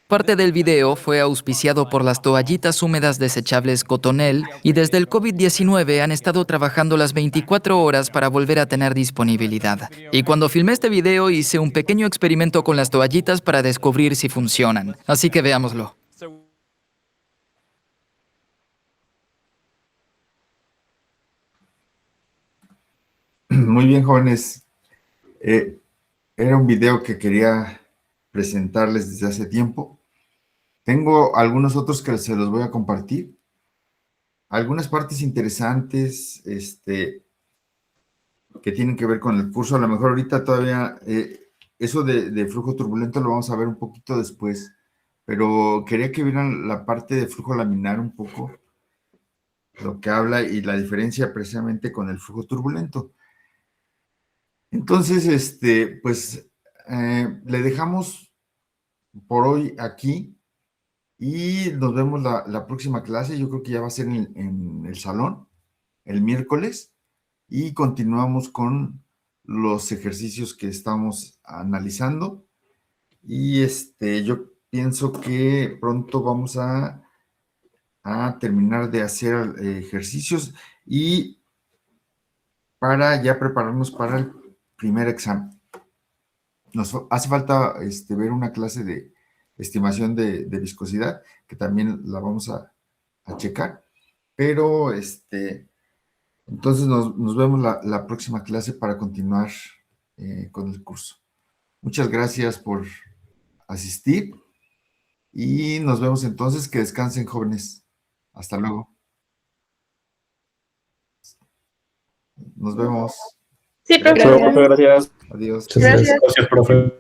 Parte del video fue auspiciado por las toallitas húmedas desechables Cotonel y desde el COVID-19 han estado trabajando las 24 horas para volver a tener disponibilidad. Y cuando filmé este video hice un pequeño experimento con las toallitas para descubrir si funcionan. Así que veámoslo. Muy bien, jóvenes. Era un video que quería presentarles desde hace tiempo. Tengo algunos otros que se los voy a compartir. Algunas partes interesantes que tienen que ver con el curso. A lo mejor ahorita todavía eso de flujo turbulento lo vamos a ver un poquito después. Pero quería que vieran la parte de flujo laminar un poco. Lo que habla y la diferencia precisamente con el flujo turbulento. Entonces, pues le dejamos por hoy aquí. Y nos vemos la próxima clase, yo creo que ya va a ser en el salón, el miércoles, y continuamos con los ejercicios que estamos analizando. Y yo pienso que pronto vamos a terminar de hacer ejercicios y para ya prepararnos para el primer examen. Nos hace falta ver una clase de estimación de viscosidad, que también la vamos a checar, pero entonces nos vemos la próxima clase para continuar con el curso. Muchas gracias por asistir y nos vemos entonces. Que descansen, jóvenes. Hasta luego. Nos vemos. Sí, profe. Profe, gracias. Adiós. Gracias. Gracias, profe.